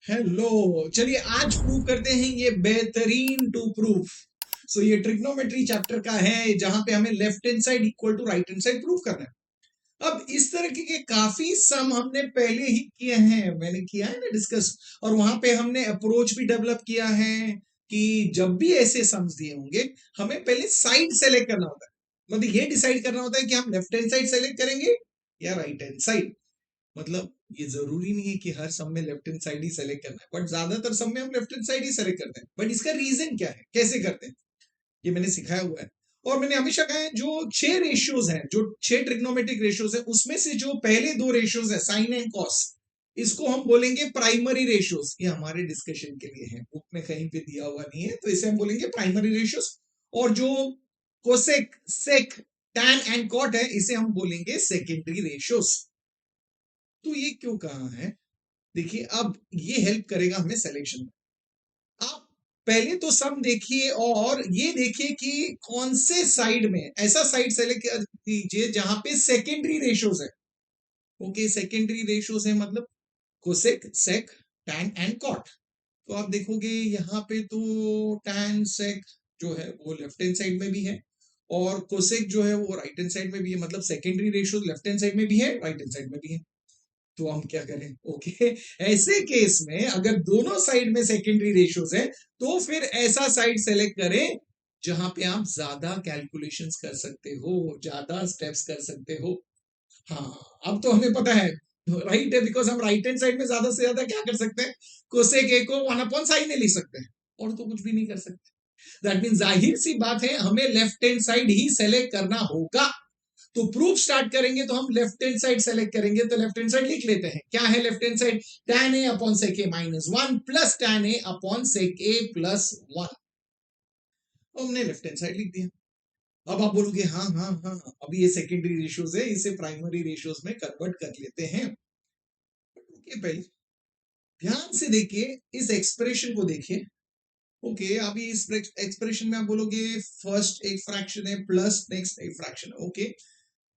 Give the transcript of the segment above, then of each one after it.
Hello. चलिए आज prove करते हैं ये बेहतरीन टू प्रूफ। सो ये ट्रिग्नोमेट्री चैप्टर का है जहां पे हमें left hand side equal to right hand side prove करना है। अब इस तरह के काफी सम हमने पहले ही किए हैं, मैंने किया है ना डिस्कस, और वहां पे हमने अप्रोच भी डेवलप किया है कि जब भी ऐसे सम्स दिए होंगे हमें पहले साइड सेलेक्ट करना होता है। मतलब ये डिसाइड करना होता है कि हम लेफ्ट हैंड साइड सेलेक्ट करेंगे या राइट हैंड साइड। मतलब ये जरूरी नहीं है कि हर सम में लेफ्ट हैंड साइड ही सेलेक्ट करना है, बट ज्यादातर सम में हम लेफ्ट हैंड साइड ही सेलेक्ट करते हैं। बट इसका रीजन क्या है, कैसे करते हैं, ये मैंने सिखाया हुआ है। और मैंने हमेशा कहा है जो 6 रेशियोज हैं, जो 6 ट्रिग्नोमेट्रिक रेशियोज हैं, उसमें से जो पहले 2 रेशियोज है साइन एंड कॉस, इसको हम बोलेंगे प्राइमरी रेशियोज। ये हमारे डिस्कशन के लिए है, बुक में कहीं पे दिया हुआ नहीं है, तो इसे हम बोलेंगे प्राइमरी रेशियोज। और जो cosec, sec, tan and cot है, इसे हम बोलेंगे सेकेंडरी रेशियोज। तो ये क्यों कहा है, देखिए अब ये हेल्प करेगा हमें सिलेक्शन में। आप पहले तो सम देखिए और ये देखिए कि कौन से साइड में ऐसा साइड सेलेक्ट कर दीजिए जहां पे सेकेंडरी रेशियोज है। ओके, सेकेंडरी रेशियोज है मतलब cosec, sec, tan and cot. तो आप देखोगे यहाँ पे तो टैन सेक जो है वो लेफ्ट हैंड साइड में भी है, और कोसेक जो है वो राइट हैंड साइड में भी है। मतलब secondary ratios left hand side में भी है, राइट हैंड साइड में भी है। तो हम क्या करें, ओके, ऐसे केस में अगर दोनों साइड में सेकेंडरी रेशियोज है तो फिर ऐसा साइड सेलेक्ट करें जहां पे आप ज्यादा कैलकुलेशंस कर सकते हो, ज्यादा स्टेप्स कर सकते हो। हाँ, अब तो हमें पता है राइट है, बिकॉज हम राइट हैंड साइड में ज्यादा से ज्यादा क्या कर सकते हैं, कोसेक ए को 1/sin लिख सकते हैं, और तो कुछ भी नहीं कर सकते। दैट मीन जाहिर सी बात है हमें लेफ्ट हैंड साइड ही सेलेक्ट करना होगा। तो प्रूफ स्टार्ट करेंगे तो हम लेफ्ट हैंड साइड सेलेक्ट करेंगे, तो लेफ्ट हैंड साइड लिख लेते हैं। क्या है left hand side, tan a upon sec a minus 1 plus tan a upon sec a plus 1। हमने लेफ्ट हैंड साइड लिख दिया। अब आप बोलोगे हाँ हाँ हाँ, अभी ये सेकेंडरी रेशियोज है, इसे प्राइमरी रेशियोज में कन्वर्ट कर लेते हैं। ओके, पहले ध्यान से देखिए, इस एक्सप्रेशन को देखिए। ओके, अभी इस एक्सप्रेशन में आप बोलोगे फर्स्ट एक फ्रैक्शन है प्लस नेक्स्ट एक फ्रैक्शन है। ओके,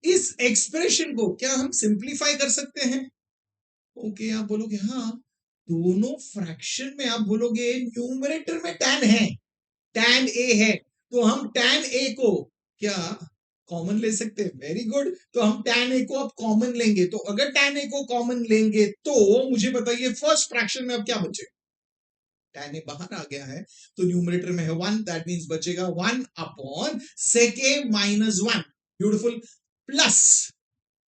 इस एक्सप्रेशन को क्या हम सिंप्लीफाई कर सकते हैं? ओके, आप बोलोगे हाँ, दोनों फ्रैक्शन में आप बोलोगे न्यूमरेटर में tan है, tan a है, तो हम tan a को क्या कॉमन ले सकते हैं? वेरी गुड, तो हम tan a को अब कॉमन लेंगे। तो अगर tan a को कॉमन लेंगे तो मुझे बताइए फर्स्ट फ्रैक्शन में अब क्या बचे? tan a बाहर आ गया है, तो न्यूमरेटर में है 1, दैट मींस बचेगा 1 upon sec a minus 1। Beautiful, plus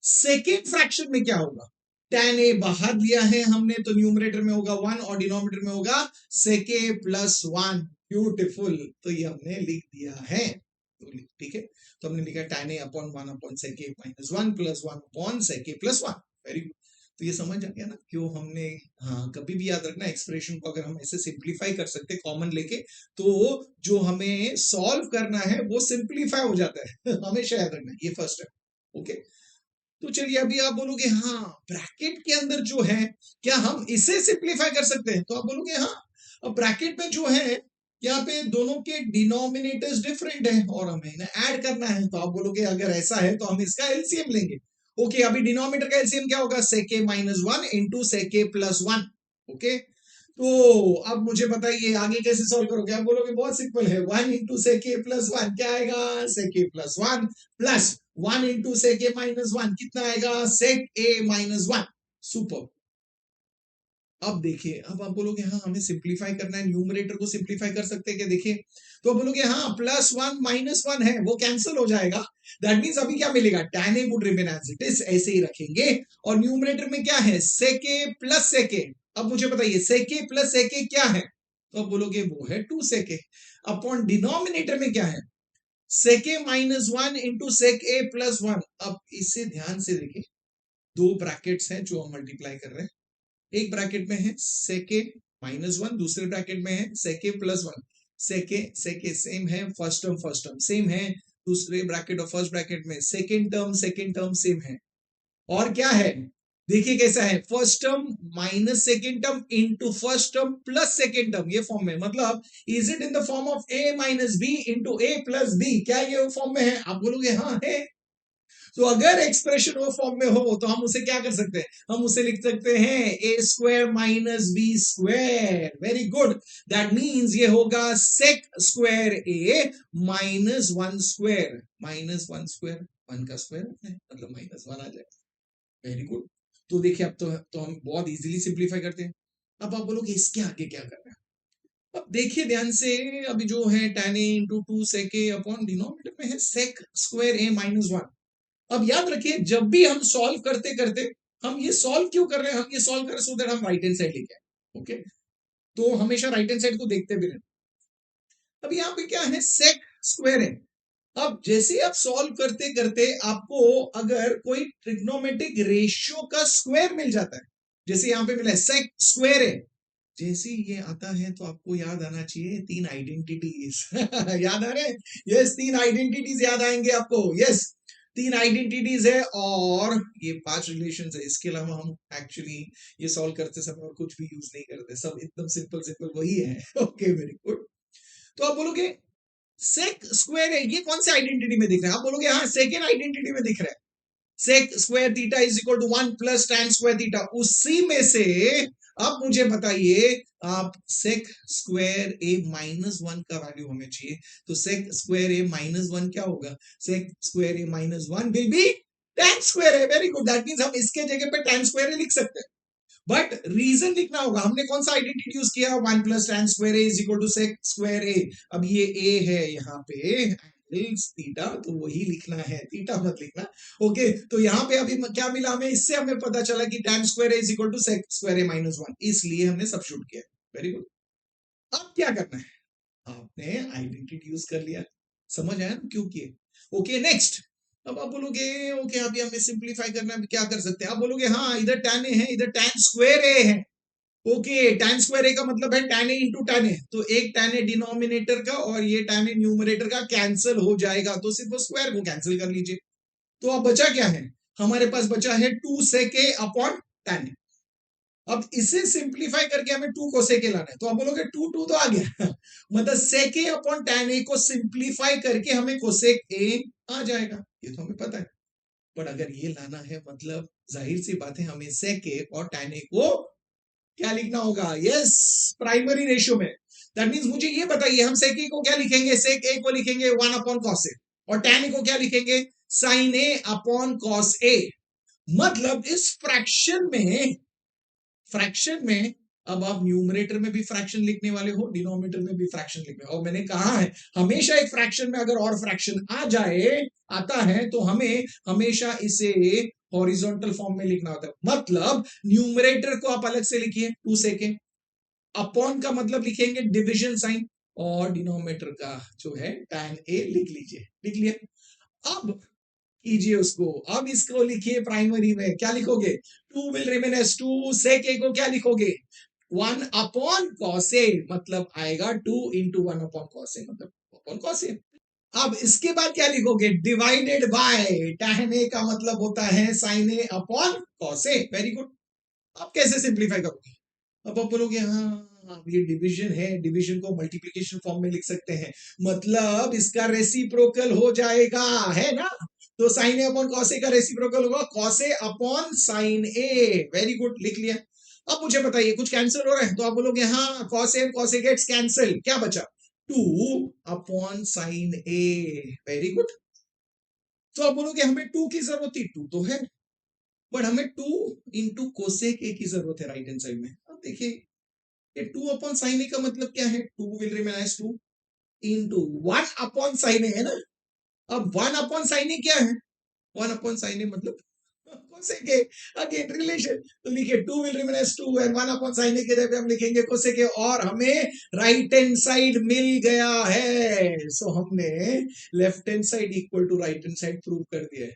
second fraction में क्या होगा, tan a बाहर लिया है हमने, तो न्यूमरेटर में होगा 1 और डिनोमिनेटर में होगा sec a प्लस 1। ब्यूटिफुल, तो ये हमने लिख दिया है। तो ठीक है, तो हमने लिखा tan a upon 1 upon sec a minus 1 plus 1 upon sec a plus 1। Very good, तो ये समझ आ गया ना क्यों हमने, हाँ कभी भी याद रखना एक्सप्रेशन को अगर हम ऐसे सिंप्लीफाई कर सकते कॉमन लेके, तो जो हमें सॉल्व करना है वो सिंप्लीफाई हो जाता है हमेशा याद रखना, ये फर्स्ट है। ओके, तो चलिए अभी आप बोलोगे हाँ ब्रैकेट के अंदर जो है क्या हम इसे सिंप्लीफाई कर सकते हैं? तो आप बोलोगे हाँ, अब ब्रैकेट में जो है यहाँ पे दोनों के डिनोमिनेटर्स डिफरेंट है और हमें इन्हें ऐड करना है। तो आप बोलोगे अगर ऐसा है तो हम इसका एलसीएम लेंगे। ओके, अभी डिनोमिनेटर का एलसीएम क्या होगा, sec a minus 1 into sec a plus 1। Okay, तो अब मुझे बताइए आगे कैसे सॉल्व करोगे? आप बोलोगे बहुत सिंपल है, 1 इंटू sec a प्लस 1 क्या आएगा, sec a plus 1 plus 1 into sec a minus 1 कितना आएगा, sec a माइनस 1। सुपर, अब देखिए, अब आप बोलोगे हाँ हमें सिंप्लीफाई करना है, न्यूमरेटर को सिंप्लीफाई कर सकते हैं क्या? देखिए, तो आप बोलोगे हाँ प्लस 1 माइनस 1 है, वो कैंसिल हो जाएगा। दैट मींस अभी क्या मिलेगा, tan a would remain as it is, ऐसे ही रखेंगे। और न्यूमरेटर में क्या है, sec a plus sec a। अब मुझे बताइए sec a plus sec a क्या है? तो आप बोलोगे वो है 2 sec a। अपॉन डिनोमिनेटर में क्या है, sec a minus 1 into sec a plus 1। अब इसे ध्यान से देखिए, दो ब्रैकेट्स हैं जो हम मल्टीप्लाई कर रहे हैं। एक ब्रैकेट में है sec a माइनस 1, दूसरे ब्रैकेट में है sec a plus 1। sec a same है, फर्स्ट टर्म सेम है, दूसरे ब्रैकेट और फर्स्ट ब्रैकेट में सेकेंड टर्म सेम है। और क्या है, देखिए कैसा है, first term minus second term into first term plus second term, ये फॉर्म में, मतलब is it in the form of a minus B into a plus b, क्या ये फॉर्म में है? आप बोलोगे हाँ है। तो अगर एक्सप्रेशन वो फॉर्म में हो तो हम उसे क्या कर सकते हैं, हम उसे लिख सकते हैं A square minus B square. Very good, that means ये होगा सेक स्क्वायर ए minus one square, minus one square, one का स्क्वायर मतलब माइनस वन आ जाएगा। Very good. तो देखिए अब तो हम बहुत इजीली सिंप्लीफाई करते हैं। अब आप बोलोगे इसके आगे क्या करना है? अब देखिए ध्यान से, अभी जो है tan a into two sec a upon denominator में है सेक स्क्वायर ए माइनस वन। अब याद रखिए जब भी हम सॉल्व करते करते, हम ये सॉल्व क्यों कर रहे हैं, हम ये सॉल्व कर रहे सो दैट हम राइट हैंड साइड लेके आए। ओके, तो हमेशा राइट हैंड साइड को देखते भी रहे। अब यहाँ पे क्या है, सेक स्क्वायर है। अब जैसे आप सॉल्व करते करते आपको अगर कोई ट्रिग्नोमेट्रिक रेशियो का स्क्वायर मिल जाता है, जैसे यहाँ पे मिला है सेक स्क्वायर है, जैसे ये आता है तो आपको याद आना चाहिए तीन आइडेंटिटीज याद आ रहे हैं? यस, तीन आइडेंटिटीज याद आएंगे आपको। यस, तीन आइडेंटिटीज है और ये पांच रिलेशंस है। इसके अलावा हम एक्चुअली ये सॉल्व करते समय और कुछ भी यूज नहीं करते, सब एकदम सिंपल सिंपल वही है। Okay, very good. तो आप बोलोगे सेक स्क्वायर है, ये कौन से आइडेंटिटी में दिख रहा है? आप बोलोगे हाँ सेकेंड आइडेंटिटी में दिख रहा है, sec square theta is equal to one plus tan square theta. उसी में से अब मुझे बताइए, आप सेक स्क्वायर ए माइनस वन का वैल्यू हमें चाहिए, तो सेक स्क्वायर ए माइनस वन क्या होगा? Sec square A minus one will be tan square है। वेरी गुड, दैट मींस हम इसके जगह पे टैन स्क्वायर लिख सकते हैं, बट रीजन लिखना होगा। हमने कौन सा आइडेंटिटी यूज किया? One plus tan square A is equal to sec square A. अब ये ए है यहाँ पे थीटा, तो वही लिखना है, थीटा मत लिखना। ओके, तो यहाँ पे अभी क्या मिला हमें? इससे हमें पता चला कि tan square A is equal to sec square A minus one, इसलिए हमने सब्स्टिट्यूट किया। Very good. अब क्या करना है, आपने आइडेंटिटी यूज कर लिया, समझ आया क्यों किए? Okay, next. अब आप बोलोगे ओके अभी हमें सिंप्लीफाई करना है, क्या कर सकते हैं? आप बोलोगे हाँ इधर tan ए है, इधर tan स्क्वायर ए है। ओके, tan स्क्वायर ए का मतलब है tan ए इंटू tan ए, तो एक tan ए डिनोमिनेटर का और ये tan ए न्यूमरेटर का कैंसिल हो जाएगा, तो सिर्फ स्क्वायर को कैंसिल कर लीजिए। तो अब बचा क्या है? हमारे पास बचा है two sec a upon tan a. अब इसे सिंप्लीफाई करके हमें टू कोसेक ए लाना है, तो आप बोलोगे टू टू तो आ गया मतलब सेक ए अपॉन tan ए को सिंप्लीफाई करके हमें कोसेक ए आ जाएगा, ये तो हमें पता है। पर अगर ये लाना है मतलब जाहिर सी बात है हमें सेक ए और tan ए को क्या लिखना होगा? यस, प्राइमरी रेशियो में। दैट मींस मुझे ये बताइए हम सेक ए को क्या लिखेंगे? सेक ए को लिखेंगे वन अपॉन कॉस ए, और tan ए को क्या लिखेंगे? Sine A upon cos A. मतलब इस फ्रैक्शन में अब आप न्यूमरेटर में भी फ्रैक्शन लिखने वाले हो, डिनोमिनेटर में भी फ्रैक्शन लिखने, और मैंने कहा है हमेशा एक फ्रैक्शन में अगर और फ्रैक्शन आता है तो हमें हमेशा इसे हॉरिजॉन्टल फॉर्म में लिखना होता है। मतलब न्यूमरेटर को आप अलग से लिखिए टू सेकेंड, अपॉन का मतलब लिखेंगे डिविजन साइन, और डिनोमिनेटर का जो है tan ए लिख लीजिए। लिख लिया। अब कीजिए उसको, अब इसको लिखिए प्राइमरी में, क्या लिखोगे? Two will remain as two, sec A को क्या लिखोगे? वन अपॉन कॉस ए, मतलब आएगा two into one upon cos A, मतलब अपॉन कॉस ए। अब इसके बाद क्या लिखोगे? डिवाइडेड बाय tan ए का मतलब होता है sine A upon cos A. Very good. अब कैसे सिंप्लीफाई करोगे? अब आप बोलोगे हाँ ये डिवीजन है, डिवीजन को मल्टीप्लिकेशन फॉर्म में लिख सकते हैं, मतलब इसका रेसिप्रोकल हो जाएगा, है ना? तो साइन ए अपॉन कॉस ए का रेसिप्रोकल होगा cos A upon sine A. Very good, लिख लिया। अब मुझे बताइए कुछ कैंसिल हो रहा है? तो आप बोलोगे हाँ कॉस ए गेट्स कैंसिल, क्या बचा? Two upon sine A. Very good. तो आप बोलोगे हमें टू की जरूरत थी, टू तो है, बट हमें टू इंटू कोसेक ए की जरूरत है राइट हैंड साइड में। अब देखिए ये टू अपॉन साइन ए का मतलब क्या है? Two will remain as two into one upon sine A, है ना? अब वन अपॉन साइन ए क्या है? वन अपॉन साइन ए मतलब कोसेक ए, अगेन रिलेशन, तो लिखिए two will remain as two and one upon sine A के जगह हम लिखेंगे कोसेक ए, और हमें राइट हैंड साइड मिल गया है। सो हमने left hand side equal to right hand side prove कर दिया है।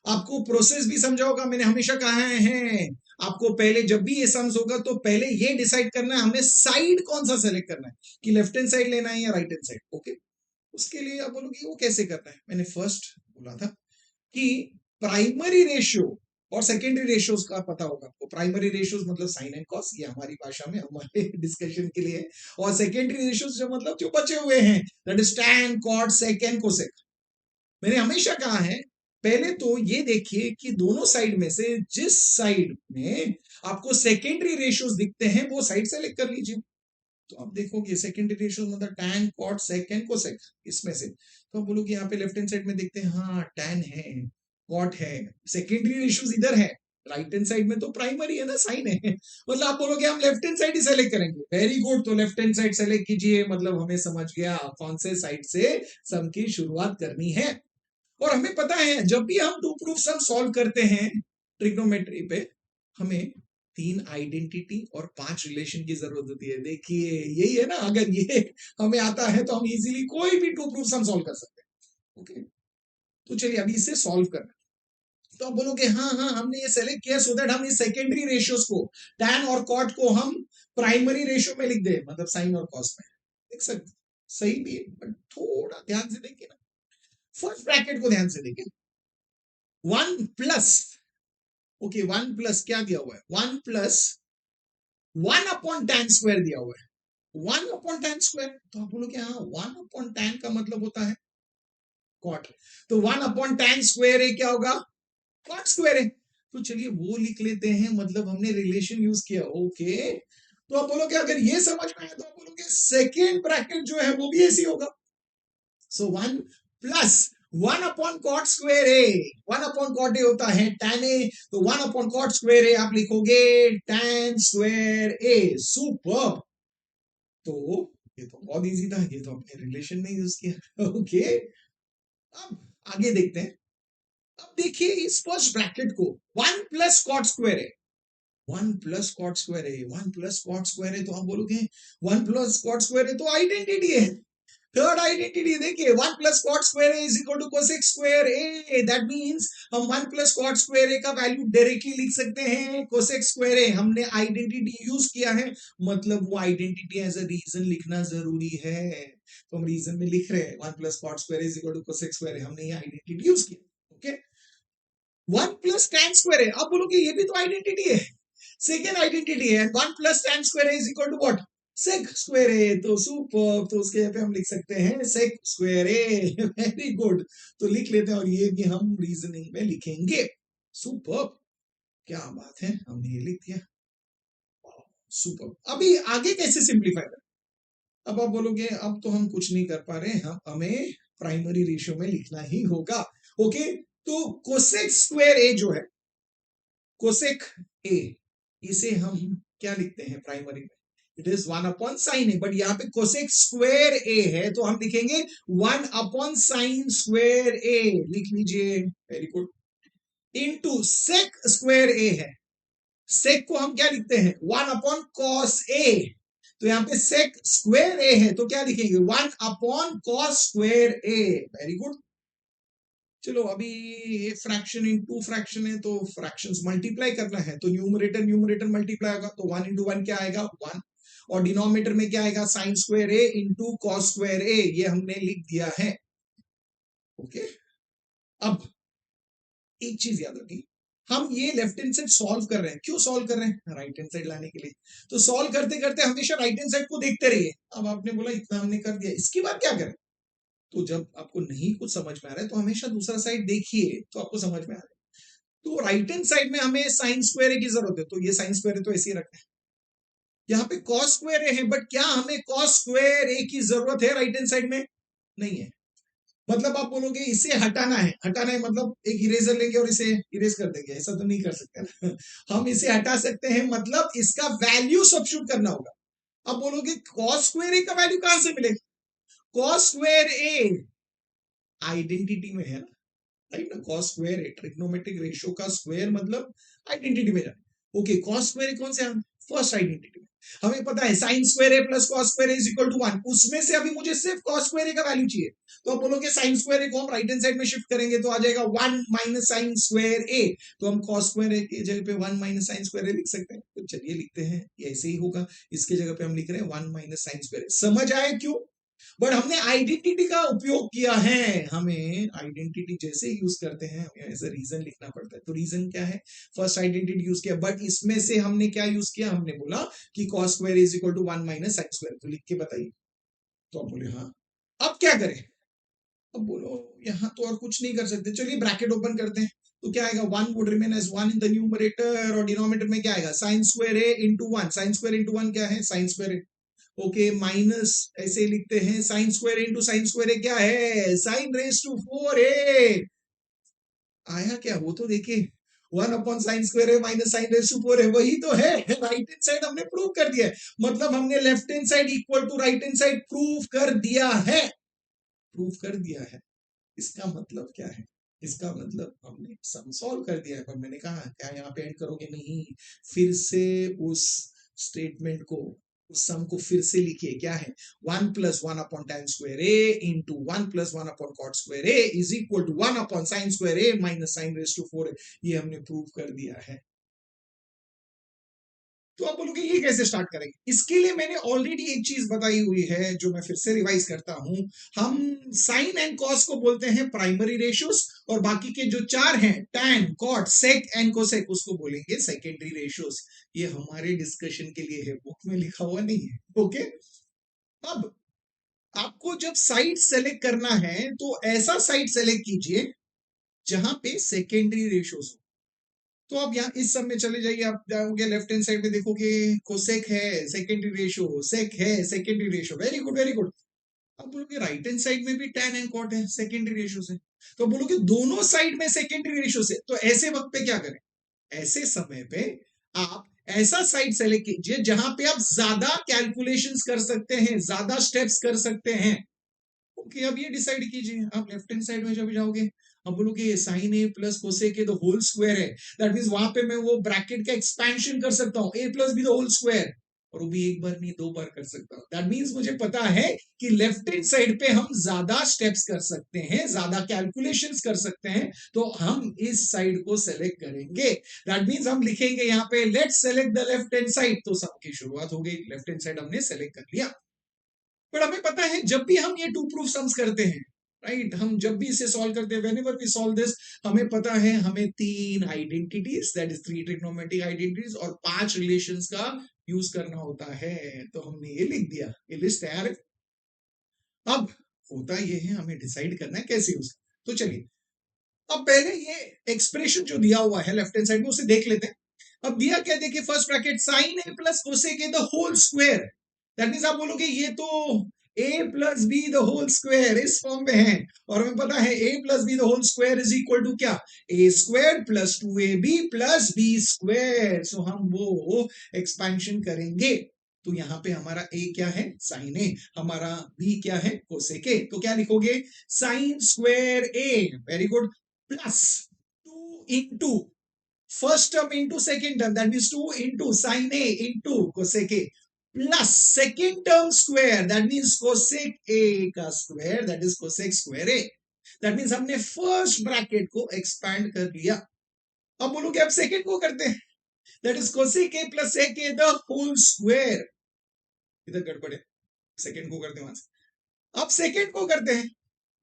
आपको प्रोसेस भी समझा होगा, मैंने हमेशा कहा है आपको पहले जब भी ये सम्स होगा तो पहले ये डिसाइड करना है हमें साइड कौन सा सेलेक्ट करना है, कि लेफ्ट हैंड साइड लेना है या राइट हैंड साइड। ओके, उसके लिए आप बोलोगे वो कैसे करना है? मैंने फर्स्ट बोला था कि प्राइमरी रेशियो और सेकेंडरी रेशियोज का पता होगा आपको। प्राइमरी रेशियोज मतलब साइन एंड कॉस, ये हमारी भाषा में हमारे डिस्कशन के लिए, और सेकेंडरी रेशियोज जो मतलब जो बचे हुए हैं that is tan cot sec and cosec. मैंने हमेशा कहा है, पहले तो ये देखिए कि दोनों साइड में से जिस साइड में आपको सेकेंडरी रेशियोज दिखते हैं वो साइड सेलेक्ट कर लीजिए। तो आप देखोगे सेकेंडरी रेशियो मतलब tan cot sec and cosec, इसमें से तो आप बोलोगे यहाँ पे लेफ्ट हैंड साइड में देखते हैं, हाँ tan है, cot है, सेकेंडरी रेशियोज इधर है, राइट हैंड साइड में तो प्राइमरी है ना, साइन है, मतलब आप बोलोगे हम लेफ्ट हैंड साइड ही सेलेक्ट करेंगे। वेरी गुड, तो लेफ्ट हैंड साइड सेलेक्ट कीजिए, मतलब हमें समझ गया कौन से साइड से सम की शुरुआत करनी है। और हमें पता है जब भी हम टू प्रूफ सम सॉल्व करते हैं ट्रिग्नोमेट्री पे, हमें 3 आइडेंटिटी और 5 रिलेशन की जरूरत होती है। देखिए यही है ना, अगर ये हमें आता है तो हम इजीली कोई भी टू प्रूफ सम सॉल्व कर सकते हैं। ओके, तो चलिए अभी इसे सॉल्व करना। तो आप बोलोगे हाँ हाँ हमने ये सेलेक्ट किया सो दैट हम इस सेकेंडरी रेशियोज को टैन और कॉट को हम प्राइमरी रेशियो में लिख दे, मतलब साइन और कॉस में लिख सकते। सही भी है, बट थोड़ा ध्यान से देखिए ना, फर्स्ट ब्रैकेट को ध्यान से देखिए, 1 प्लस, ओके 1 प्लस क्या दिया हुआ है, 1 प्लस 1 अपॉन tan स्क्वायर दिया हुआ है, 1 अपॉन tan स्क्वायर। तो आप बोलोगे हाँ 1 अपॉन tan का मतलब होता है कॉट, तो 1 अपॉन tan स्क्वायर है क्या होगा, कॉट स्क्वायर है। तो चलिए वो लिख लेते हैं, मतलब हमने रिलेशन यूज किया। ओके, तो आप बोलोगे अगर ये समझ में आया तो आप बोलोगे सेकेंड ब्रैकेट जो है वो भी ऐसी होगा। So 1 plus 1 upon cot square a, 1 upon cot a होता है tan ए, तो 1 अपॉन कॉट स्क्वायर ए आप लिखोगे tan स्क्वायर ए। सुपर, तो ये तो बहुत इजी था, ये तो अपने रिलेशन में यूज किया। ओके, अब आगे देखते हैं। अब देखिए इस फर्स्ट ब्रैकेट को 1 प्लस कॉट स्क्वायर है, 1 प्लस कॉट स्क्वायर है, 1 प्लस कॉट स्क्वायर है, तो आप बोलोगे 1 प्लस कॉट स्क्वायर है तो आइडेंटिटी है। थर्ड आइडेंटिटी देखिए, 1 plus cot square A is equal to cosec square A, that means हम 1 प्लस कॉट स्क्वायर ए का वैल्यू डायरेक्टली लिख सकते हैं कोसेक स्क्वायर ए, हमने आइडेंटिटी यूज किया है, मतलब वो आइडेंटिटी एज अ रीजन लिखना जरूरी है, तो हम रीजन में लिख रहे हैं 1 plus cot square is equal to cosec square A, हमने ये आइडेंटिटी यूज किया। ओके, 1 प्लस tan स्क्वायर है, आप बोलोगे ये भी तो आइडेंटिटी है, सेकेंड आइडेंटिटी है, 1 plus tan square is equal to what, sec square A, तो सुपर, तो उसके पे हम लिख सकते हैं सेक स्क्वायर ए। वेरी गुड, तो लिख लेते हैं और ये भी हम रीजनिंग में लिखेंगे। सुपर, क्या बात है, हमने ये लिख दिया। सुपर, अभी आगे कैसे सिंप्लीफाई करें। अब आप बोलोगे अब तो हम कुछ नहीं कर पा रहे, हम हमें प्राइमरी रेशियो में लिखना ही होगा। ओके, तो कोसेक स्क्वायर ए जो है, कोसेक ए, इसे हम क्या लिखते हैं प्राइमरी में, it is 1 upon sine A, but यहाँ पे कोसेक स्क्वायर ए है तो हम लिखेंगे 1 अपॉन साइन स्क्वायर ए, लिख लीजिए। Very good, into sec square A है, सेक को हम क्या लिखते हैं 1 अपॉन कॉस ए, तो यहाँ पे सेक स्क्वायर ए है तो क्या लिखेंगे 1 अपॉन कॉस स्क्वायर ए। वेरी गुड, चलो अभी ये फ्रैक्शन इनटू फ्रैक्शन है तो फ्रैक्शंस मल्टीप्लाई करना है, तो न्यूमरेटर न्यूमरेटर मल्टीप्लाई होगा, तो 1 इंटू 1 क्या आएगा 1, और डिनोमिनेटर में क्या आएगा साइन स्क्वायर ए इंटू कॉस स्क्वायर ए, ये हमने लिख दिया है। ओके, अब एक चीज याद रखिए, हम ये लेफ्ट हैंड साइड सॉल्व कर रहे हैं, क्यों सॉल्व कर रहे हैं, राइट हैंड साइड लाने के लिए, तो सॉल्व करते करते हमेशा राइट हैंड साइड को देखते रहिए। अब आपने बोला इतना हमने कर दिया, इसके बाद क्या करें, तो जब आपको नहीं कुछ समझ में आ रहा है तो हमेशा दूसरा साइड देखिए तो आपको समझ में आ रहा है। तो राइट हैंड साइड में हमें साइन स्क्वायर ए की जरूरत है, तो ये साइन स्क्वायर ए तो ऐसे ही रखना है। यहाँ पे कॉस स्क्वायर ए है, बट क्या हमें कॉस स्क्वायर ए की जरूरत है राइट हैंड साइड में, नहीं है। मतलब आप बोलोगे इसे हटाना है, हटाना है मतलब एक इरेजर लेंगे और इसे इरेज कर देंगे, ऐसा तो नहीं कर सकते ना। हम इसे हटा सकते हैं, मतलब इसका वैल्यू सब्स्टिट्यूट करना होगा। अब बोलोगे कॉस स्क्वायर ए का वैल्यू कहां से मिलेगा, कॉस स्क्वायर ए आइडेंटिटी में है ना, राइट ना, कॉस स्क्वायर है ट्रिग्नोमेट्रिक रेशियो का स्क्वायर, मतलब आइडेंटिटी में जाए। ओके, कॉस स्क्वायर कौन से फर्स्ट आइडेंटिटी में हमें पता है sine square A plus cos square is equal to 1, उसमें से अभी मुझे सिर्फ कॉस स्क्वायर ए का वैल्यू चाहिए, तो आप बोलोगे साइन स्क्वायर ए को हम राइट हैंड साइड में शिफ्ट करेंगे तो आ जाएगा 1 माइनस साइन स्क्वायर ए, तो हम कॉस स्क्वायर ए की जगह पे 1 माइनस साइन स्क्वायर ए लिख सकते हैं, तो चलिए लिखते हैं, ये ऐसे ही होगा, इसके जगह पे हम लिख रहे हैं 1 माइनस साइन स्क्वायर ए। समझ आए क्यों, बट हमने आइडेंटिटी का उपयोग किया है, हमें आइडेंटिटी जैसे यूज करते हैं ऐसे रीजन लिखना पड़ता है, तो रीजन क्या है, फर्स्ट आइडेंटिटी यूज किया, बट इसमें से हमने क्या यूज किया, हमने बोला कि cos square is equal to 1 minus sine square, तो लिख के बताइए, तो आप बोले हाँ। अब क्या करें, अब बोलो यहाँ तो और कुछ नहीं कर सकते, चलिए ब्रैकेट ओपन करते हैं, तो क्या आएगा, 1 would remain as 1 in the numerator, और डिनोमिनेटर में क्या आएगा, साइन स्क्वायर ए इंटू 1, साइन स्क्वायर इंटू 1 क्या है, sine square A, okay, minus ऐसे लिखते हैं, sine square into sine square A क्या है, साइन रेज टू 4a, आया क्या, वो तो देखिए 1 अपॉन साइन स्क्वायर है माइनस साइन रेज टू 4 है, वही तो है, राइट हैंड साइड हमने प्रूव कर दिया है, मतलब हमने left hand side equal to right hand side prove कर दिया है, प्रूव कर दिया है। इसका मतलब क्या है, इसका मतलब हमने सम सॉल्व कर दिया है, पर मैंने कहा क्या यहाँ पे ऐड करोगे, नहीं, फिर से उस स्टेटमेंट को, उस सम को फिर से लिखिए, क्या है, 1 plus 1 upon tan square A into 1 plus 1 upon cot square A is equal to 1 upon sine square A minus sine raise to 4, ये हमने प्रूव कर दिया है। तो आप बोलोगे ये कैसे स्टार्ट करेंगे, इसके लिए मैंने ऑलरेडी एक चीज बताई हुई है जो मैं फिर से रिवाइज करता हूं, हम साइन एंड कॉस को बोलते हैं प्राइमरी रेशियोज, और बाकी के जो चार हैं tan, cot, sec and cosec, उसको बोलेंगे सेकेंडरी रेशियोज। ये हमारे डिस्कशन के लिए है, बुक में लिखा हुआ नहीं है, ओके। अब आपको जब साइड सेलेक्ट करना है तो ऐसा साइड सेलेक्ट कीजिए जहां पे सेकेंडरी रेशियोज हो। तो आप यहाँ इस सब में चले जाइए, आप जाओगे लेफ्ट हैंड साइड में देखोगे कोसेक है सेकेंडरी रेशियो, सेक है secondary ratio, very good very good. अब बोलोगे राइट हैंड साइड में भी टैन एंड कॉट है सेकेंडरी रेशियो से, तो बोलोगे दोनों साइड में सेकेंडरी रेशियो से, तो ऐसे वक्त पे क्या करें, ऐसे समय पे आप ऐसा साइड सेलेक्ट कीजिए जहां पे आप ज्यादा कैलकुलेशंस कर सकते हैं, ज्यादा स्टेप्स कर सकते हैं। ओके, अब ये डिसाइड कीजिए, आप लेफ्ट हैंड साइड में जब जाओगे, अब बोलोगे sine A plus cosec A the whole square है, दैट मींस वहां पे मैं वो ब्रैकेट का एक्सपेंशन कर सकता हूं, A plus B the whole square, और वो भी एक बार नहीं 2 बार कर सकता हूं। दैट मींस मुझे पता है कि लेफ्ट हैंड साइड पे हम ज्यादा स्टेप्स कर सकते हैं, ज्यादा कैलकुलेशंस कर सकते हैं, तो हम इस साइड को सेलेक्ट करेंगे। दैट मींस हम लिखेंगे यहाँ पे let's select the left hand side, तो सबकी शुरुआत हो गई, लेफ्ट हैंड साइड हमने सेलेक्ट कर लिया। पर हमें पता है जब भी हम ये टू प्रूफ सम्स करते हैं, राइट, हम जब भी इसे सॉल्व करते हैं, व्हेनेवर वी सॉल्व दिस, हमें पता है हमें 3 identities, that is 3 trigonometric identities और 5 रिलेशंस का यूज करना होता है, तो हमने ये लिख दिया, ये लिस्ट तैयार है। अब होता ये है हमें डिसाइड करना है कैसे यूज, तो चलिए अब पहले ये एक्सप्रेशन जो दिया हुआ है लेफ्ट हैंड साइड में उसे देख लेते हैं। अब दिया क्या, देखिए first bracket sine A plus cosec A the whole square, that means आप बोलोगे ये तो a plus B the whole square इस फॉर्म में है, और हमें पता है a plus B the whole square is equal to क्या, a square plus 2ab plus b square, so हम वो एक्सपेंशन करेंगे, तो यहाँ पे हमारा a क्या है, साइन ए, हमारा b क्या है, कोसेक ए, तो क्या लिखोगे, sine square a, very good, plus 2 into first term into second term, that means 2 into sine A into cosec A, plus second term square, that means cosec A का square, that is cosec square A, that means हमने first bracket को expand कर लिया। अब बोलोगे अब second को करते हैं, that is cosec A plus sec A the whole square, इधर गड़बड़ है, सेकेंड को करते हैं वहां से, अब सेकेंड को करते हैं,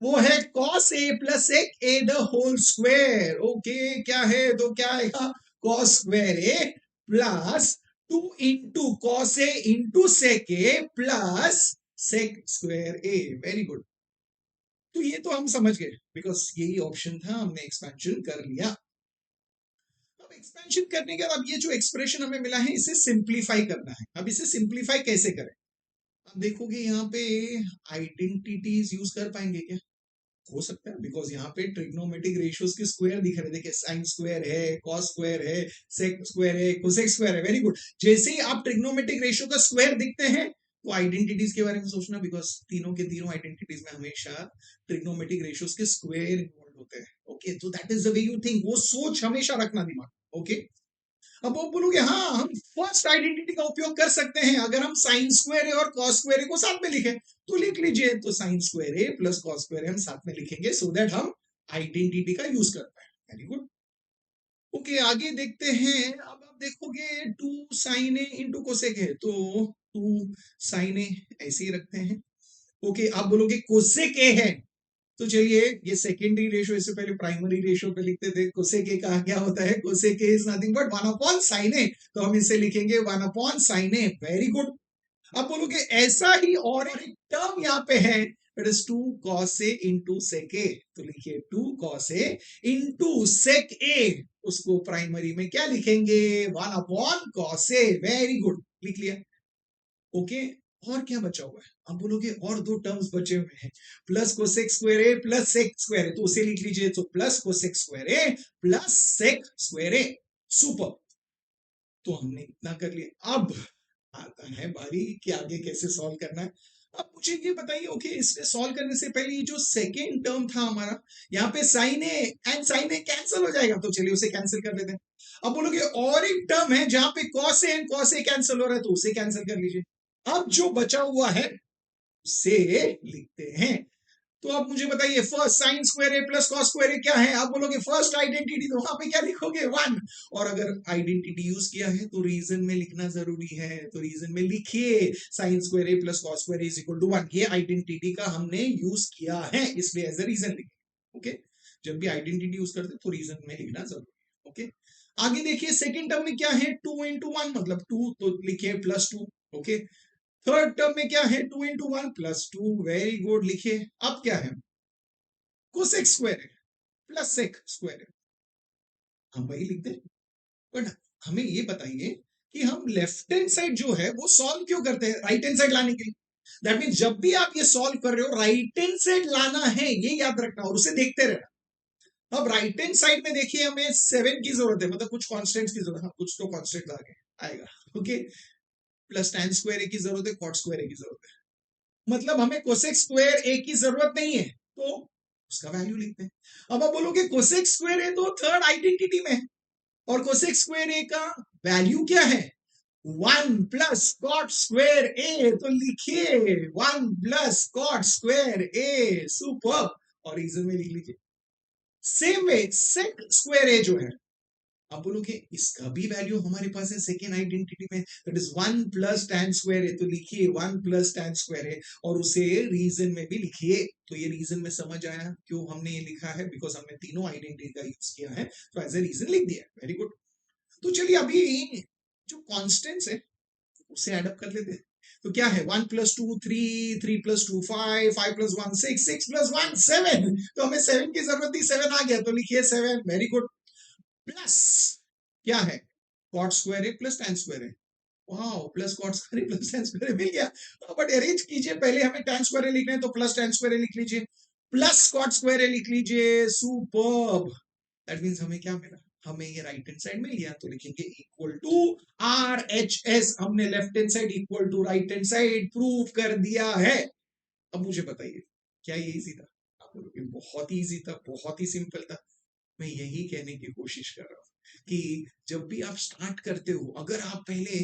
वो है cos a plus sec A the whole square, okay, क्या है, तो क्या आएगा, cos square A plus 2 into cos a into sec a plus sec square A, very good. तो ये तो हम समझ गए बिकॉज यही ऑप्शन था, हमने एक्सपेंशन कर लिया। अब एक्सपेंशन करने के बाद अब ये जो एक्सप्रेशन हमें मिला है इसे सिंप्लीफाई करना है। अब इसे सिंप्लीफाई कैसे करें, अब देखोगे यहाँ पे आइडेंटिटीज यूज कर पाएंगे क्या, हो सकता है, बिकॉज यहाँ पे ट्रिग्नोमेट्रिक रेशियोज के स्क्वायर दिख रहे, देखिए साइन स्क्वायर है, कॉस स्क्वायर है, सेक स्क्वायर है, कोसेक स्क्वायर है, वेरी गुड। जैसे ही आप ट्रिग्नोमेट्रिक रेशियो का स्क्वायर दिखते हैं तो आइडेंटिटीज के बारे में सोचना, बिकॉज तीनों के तीनों आइडेंटिटीज में हमेशा ट्रिग्नोमेट्रिक रेशियोज के स्क्वायर इन्वॉल्व होते हैं, ओके, तो that is the way you think, वो सोच हमेशा रखना दिमाग, ओके। अब वो बोलोगे हाँ हम फर्स्ट आइडेंटिटी का उपयोग कर सकते हैं, अगर हम साइन स्क्वायर ए और कॉस स्क्वायर ए को साथ में लिखें तो लिख लीजिए, तो साइन स्क्वायर ए प्लस कॉस स्क्वायर ए हम साथ में लिखेंगे सो दैट हम आइडेंटिटी का यूज कर पाए, वेरी गुड। ओके, आगे देखते हैं, अब आप देखोगे 2 साइन ए इंटू कोसेक है, तो 2 साइन ए ऐसे ही रखते हैं, ओके। आप बोलोगे कोसेक ए है, तो चलिए ये सेकेंडरी रेशियो, इससे पहले प्राइमरी रेशियो पे लिखते थे, कोसेक ए का क्या होता है, cosec A is nothing but 1 upon sine A, तो हम इसे लिखेंगे 1 upon sine A, very good. अब बोलोगे ऐसा ही और एक टर्म यहाँ पे है it is 2 cos a into sec A. तो लिखिए 2 cos a into sec A, उसको प्राइमरी में क्या लिखेंगे 1 upon cos a। Very good, लिख लिया। ओके, और क्या बचा हुआ है? आप बोलोगे और दो टर्म्स बचे हुए हैं, plus cosec square A plus sec square A, तो उसे लिख लीजिए। तो प्लस कोसेक स्क्वायर ए प्लस सेक स्क्वायर ए। सुपर, तो हमने इतना कर लिया। अब आता है बारी कि आगे कैसे सॉल्व करना है। अब मुझे ये बताइए, ओके, इसमें सॉल्व करने से पहले ये जो सेकेंड टर्म था हमारा, यहाँ पे sine a and sine A cancel हो जाएगा, तो चलिए उसे कैंसिल कर देते हैं। अब बोलोगे और एक टर्म है जहां पे cos A and cos A cancel हो रहा है, तो उसे कैंसिल कर लीजिए। अब जो बचा हुआ है उसे लिखते हैं। तो अब मुझे बताइए, first sign square A plus cos square A क्या है? आप बोलोगे फर्स्ट आइडेंटिटी, तो वहां पे क्या लिखोगे 1। और अगर आइडेंटिटी यूज किया है तो रीजन में लिखना जरूरी है, तो रीजन में लिखिए sine square A plus cos square A is equal to 1। ये आइडेंटिटी का हमने यूज किया है, इसलिए एज ए रीजन लिखिए। ओके, जब भी आइडेंटिटी यूज करते तो रीजन में लिखना जरूरी है। ओके, आगे देखिए सेकेंड टर्म में क्या है, 2 इंटू 1 मतलब 2, तो लिखिए प्लस 2। ओके, थर्ड टर्म में क्या है, 2 इंटू 1 प्लस 2। वेरी गुड, लिखिए। अब क्या है, कोसेक स्क्वायर है प्लस सेक स्क्वायर है, हम वही लिखते हैं। बट हमें ये बताइए कि हम लेफ्ट हैंड साइड जो है वो सॉल्व क्यों करते हैं राइट हैंड साइड लाने के लिए। दैट मीन जब भी आप ये सॉल्व कर रहे हो राइट हैंड साइड लाना है, ये याद रखना और उसे देखते रहना। अब राइट हैंड साइड में देखिए हमें 7 की जरूरत है, मतलब कुछ कॉन्स्टेंट्स की जरूरत है, कुछ तो कॉन्स्टेंट आएगा। ओके, प्लस tan स्क्वायर ए की जरूरत है, कॉट स्क्वायर ए की जरूरत है, मतलब हमें कोसेक स्क्वायर ए की जरूरत नहीं है, तो उसका वैल्यू लिखते हैं। अब आप बोलोगे कोसेक स्क्वायर ए तो थर्ड आइडेंटिटी में है, और कोसेक स्क्वायर ए का वैल्यू क्या है 1 प्लस कॉट स्क्वायर ए, तो लिखिए 1 प्लस कॉट स्क्वायर ए। सुपर, और रीजन में लिख लीजिए। सेम वे सेक स्क्वायर ए जो है, आप बोलोगे इसका भी वैल्यू हमारे पास है सेकेंड आइडेंटिटी में, that is 1 plus tan square है, तो लिखिए 1 प्लस tan स्क्वायर है, और उसे रीजन में भी लिखिए। तो ये रीजन में समझ आया क्यों हमने ये लिखा है, बिकॉज हमने तीनों आइडेंटिटी का यूज किया है, तो एज ए रीजन लिख दिया। Very good. तो चलिए अभी जो कॉन्स्टेंट्स है उसे एडअप कर लेते हैं। तो क्या है 1 प्लस 2 3, 3 प्लस 2 5, 5 प्लस 1 6, 6 प्लस 1 7, तो हमें 7 की जरूरत थी, 7 आ गया, तो लिखिए 7। वेरी गुड, प्लस क्या है कॉट स्क्वायर ए प्लस tan स्क्वायर है, wow, plus cot square plus tan square मिल गया। बट अरेंज कीजिए, पहले हमें tan स्क्वायर लिखना है तो प्लस tan स्क्वायर लिख लीजिए, प्लस कॉट स्क्वायर लिख लीजिए। सुपर्ब, दैट मींस हमें क्या मिला, हमें ये राइट हैंड साइड मिल गया, तो लिखेंगे इक्वल टू RHS। हमने left hand side equal to right hand side prove कर दिया है। अब मुझे बताइए क्या ये इजी था? आप बोलोगे बहुत ही इजी था, बहुत ही सिंपल था। मैं यही कहने की कोशिश कर रहा हूं कि जब भी आप स्टार्ट करते हो, अगर आप पहले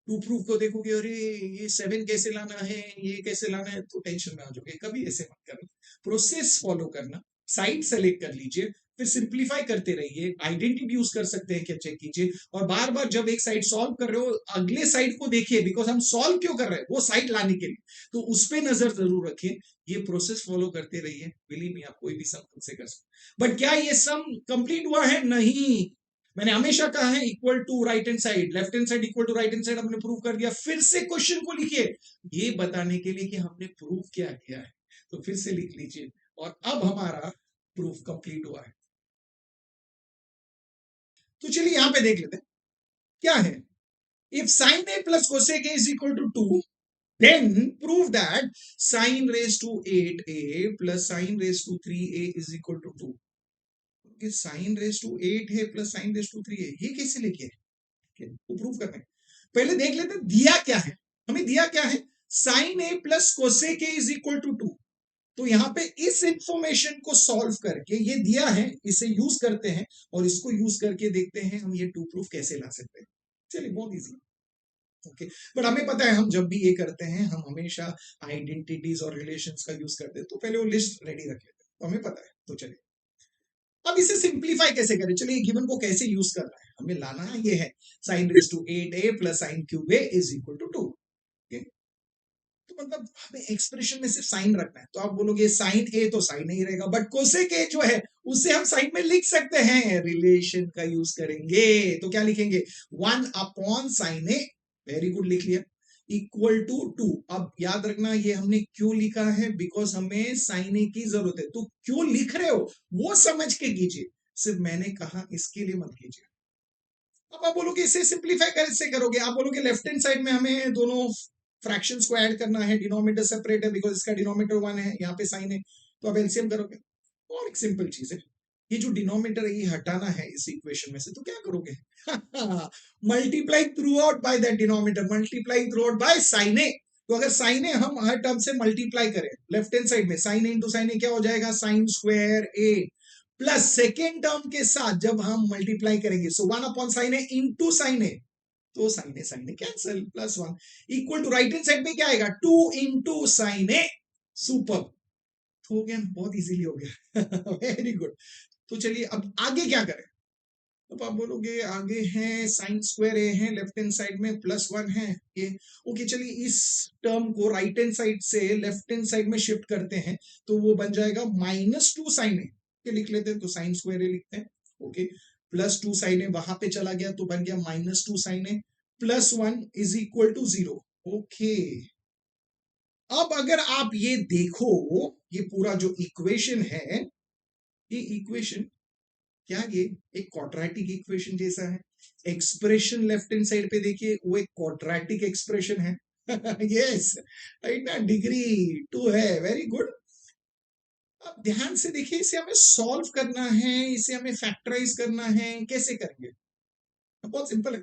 टू प्रूफ को देखोगे, अरे ये 7 कैसे लाना है, ये कैसे लाना है, तो टेंशन में आ जाओगे। कभी ऐसे मत करना, प्रोसेस फॉलो करना, साइड सेलेक्ट कर लीजिए, फिर सिंप्लीफाई करते रहिए, आइडेंटिटी यूज कर सकते हैं क्या चेक कीजिए, और बार बार जब एक साइड सॉल्व कर रहे हो अगले साइड को देखिए, बिकॉज हम सॉल्व क्यों कर रहे हैं, वो साइड लाने के लिए, तो उस पर नजर जरूर रखिए। ये प्रोसेस फॉलो करते रहिए, बिलीव मी आप कोई भी सम खुद से कर सकते। बट क्या ये सम कंप्लीट हुआ है? नहीं, मैंने हमेशा कहा है equal to right hand side, left hand side equal to right hand side, हमने प्रूव कर दिया। फिर से क्वेश्चन को लिखिए, ये बताने के लिए कि हमने प्रूव क्या किया है, तो फिर से लिख लीजिए, और अब हमारा प्रूफ कंप्लीट हुआ है। तो चलिए यहां पे देख लेते हैं क्या है। If sine A plus cosec A is equal to 2, then prove that sin raised to 8a plus sin raised to 3a is equal to 2। Sine race to 8 है प्लस साइन रेस टू 3 है, ये कैसे लेके वो prove करना है। पहले देख लेते हैं दिया क्या है। हमें दिया क्या है, sine A plus cosec A is equal to 2। तो यहाँ पे इस इंफॉर्मेशन को सॉल्व करके, ये दिया है, इसे यूज करते हैं, और इसको यूज करके देखते हैं हम ये टू प्रूफ कैसे ला सकते हैं। चलिए बहुत इजी। ओके, बट हमें पता है हम जब भी ये करते हैं हम हमेशा आइडेंटिटीज और रिलेशंस का यूज करते हैं, तो पहले वो लिस्ट रेडी रख लेते हैं, तो हमें पता है। तो चलिए अब इसे सिंप्लीफाई कैसे करें, चलिए गिवन को कैसे यूज करना है, हमें लाना है ये है sine raise to 8a plus sine cube a is equal to 2। तो मतलब हमें एक्सप्रेशन में सिर्फ साइन रखना है। तो आप बोलोगे साइन ए तो साइन नहीं रहेगा, बट कोसेक ए जो है उसे हम साइन में लिख सकते हैं, रिलेशन का यूज करेंगे। तो क्या लिखेंगे 1 upon sine A, very good लिख लिया, इक्वल टू 2। अब याद रखना ये हमने क्यों लिखा है, बिकॉज हमें साइन ए की जरूरत है। तो क्यों लिख रहे हो वो समझ के कीजिए, सिर्फ मैंने कहा इसके लिए मत कीजिए। अब आप बोलोगे इसे सिंप्लीफाई कैसे करोगे, आप बोलोगे लेफ्ट हैंड साइड में हमें दोनों फ्रैक्शंस को ऐड करना है, डिनोमिनेटर सेपरेट है बिकॉज इसका डिनोमिनेटर 1 है, यहाँ पे साइन है, तो आप एलसीएम करोगे। और एक सिंपल चीज है, ये जो डिनोमिनेटर है ये हटाना है इस इक्वेशन में से, तो क्या करोगे multiply through out by that denominator, multiply through out by sine A. तो अगर साइन ए हम हर टर्म से मल्टीप्लाई करें लेफ्ट हैंड साइड में, sine A into sine A क्या हो जाएगा, साइन स्क्वायर ए, प्लस सेकेंड टर्म के साथ जब हम मल्टीप्लाई करेंगे, so 1 upon sine A into sine A, तो sine A cancel, plus 1 equal to right hand side में क्या आएगा, 2 इंटू साइन ए। सुपर, हो गया, बहुत इजीली हो गया वेरी गुड। तो चलिए अब आगे क्या करें, अब आप बोलोगे आगे है साइन स्क्वायर ए है, लेफ्ट हैंड साइड में प्लस 1 है ये, ओके चलिए इस टर्म को राइट हैंड साइड से लेफ्ट हैंड साइड में शिफ्ट करते हैं, तो वो बन जाएगा -2 साइन ए, ये लिख लेते हैं, तो साइन स्क्वायर ए लिखते हैं, ओके, +2 साइन ए वहां पे चला गया तो बन गया -2 sine A, plus 1 is equal to 0, okay. अब अगर आप ये देखो, ये पूरा जो इक्वेशन है, ये इक्वेशन क्या, ये एक क्वाड्रेटिक इक्वेशन जैसा है। एक्सप्रेशन लेफ्ट हैंड साइड पे देखिए, वो एक क्वाड्रेटिक एक्सप्रेशन है यस, राइट ना, डिग्री 2 है, वेरी गुड। अब ध्यान से देखिए, इसे हमें सॉल्व करना है, इसे हमें फैक्टराइज करना है, कैसे करेंगे, बहुत सिंपल है।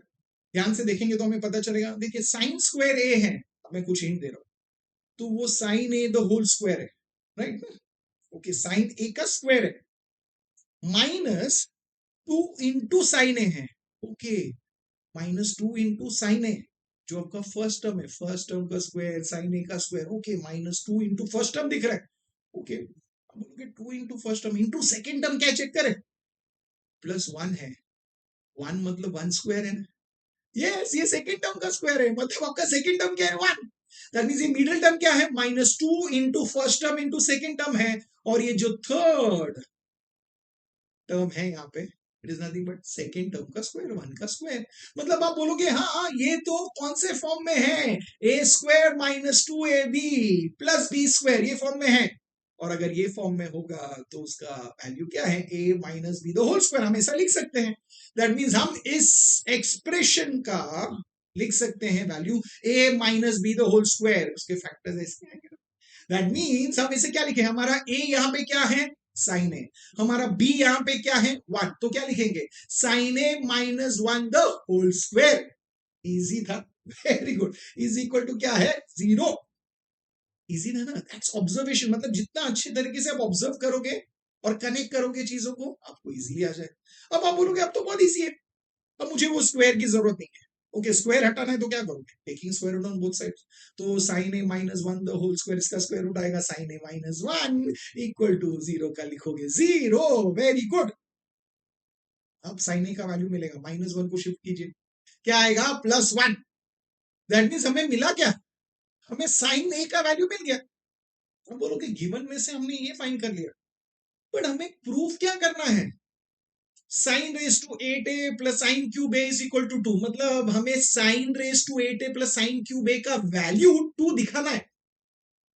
ध्यान से देखेंगे तो हमें पता चलेगा, देखिए साइन स्क्वायर ए है, मैं कुछ हिंट दे रहा हूं, तो वो sine a the whole square है, राइट ना, ओके, साइन ए का स्क्वायर है, -2 इंटू साइन ए है, ओके, -2 इंटू साइन ए, जो आपका फर्स्ट टर्म है, फर्स्ट टर्म का स्क्वायर साइन ए का square, okay, -2 into first term दिख रहा है, okay, 2 into first term into second term क्या चेक करें, +1 है, 1 मतलब 1 स्क्वायर है ना, यस, ये सेकेंड टर्म का स्क्वायर है, मतलब आपका सेकेंड टर्म क्या है, 1, दैट मींस ये मिडिल टर्म क्या है, -2 into first term into second term है, और ये जो थर्ड टर्म है यहाँ पे, it is nothing but second term का स्क्वायर, 1 का स्क्वायर। मतलब आप बोलोगे हाँ ये तो कौन से फॉर्म में है, ए square -2ab plus B square, ये फॉर्म में है, और अगर ये फॉर्म में होगा तो उसका वैल्यू क्या है, a minus b the whole square, हम ऐसा लिख सकते हैं। दैट मीन्स हम इस एक्सप्रेशन का लिख सकते हैं value a minus b the whole square, उसके फैक्टर्स ऐसे आएंगे। दैट मीन्स हम इसे क्या लिखे, हमारा a यहाँ पे क्या है, साइन ए, हमारा b यहाँ पे क्या है, 1, तो क्या लिखेंगे, sine A -1 the whole square, easy था, very good, is equal to क्या है, 0, इजी था ना, दैट्स ऑब्जर्वेशन, मतलब जितना अच्छे तरीके से आप ऑब्जर्व करोगे और कनेक्ट करोगे चीजों को, आपको इजीली आ जाए। अब आप बोलोगे अब तो बहुत इजी है, अब मुझे वो स्क्वायर की जरूरत नहीं है, ओके, स्क्वायर हटाना है तो क्या करोगे, taking square root on both sides, तो sine A -1 the whole square, इसका स्क्वायर रूट आएगा साइन ए -1 इक्वल टू 0 का लिखोगे 0, वेरी गुड। अब साइन ए का वैल्यू मिलेगा, -1 को शिफ्ट कीजिए, क्या आएगा, +1, दैट मीन्स हमें मिला क्या, हमें साइन ए का वैल्यू मिल गया। हम बोलोगे गिवन में से हमने ये फाइंड कर लिया, बट हमें प्रूफ क्या करना है, sine race to 8a plus sine cube A is equal to 2, मतलब हमें sine race to 8a plus sine cube A का वैल्यू 2 दिखाना है।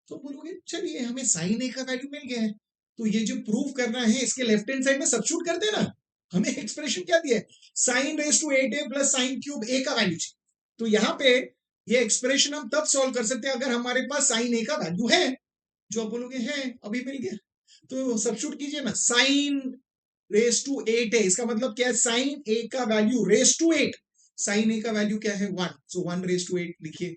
तो बोलोगे चलिए हमें साइन ए का वैल्यू मिल गया है, तो ये जो प्रूफ करना है इसके लेफ्ट हैंड साइड में सब्स्टिट्यूट कर देना, हमें एक्सप्रेशन क्या दिया है, sine race to 8a plus sine cube A का वैल्यू चाहिए, तो यहाँ पे ये एक्सप्रेशन हम तब सॉल्व कर सकते हैं अगर हमारे पास साइन ए का वैल्यू है, जो आप बोलोगे है, अभी मिल गया, तो सब्स्टिट्यूट कीजिए ना, साइन रेस टू 8 है, इसका मतलब क्या है, साइन ए का वैल्यू रेस टू 8, साइन ए का वैल्यू क्या है 1, सो 1 रेस टू 8 लिखिए,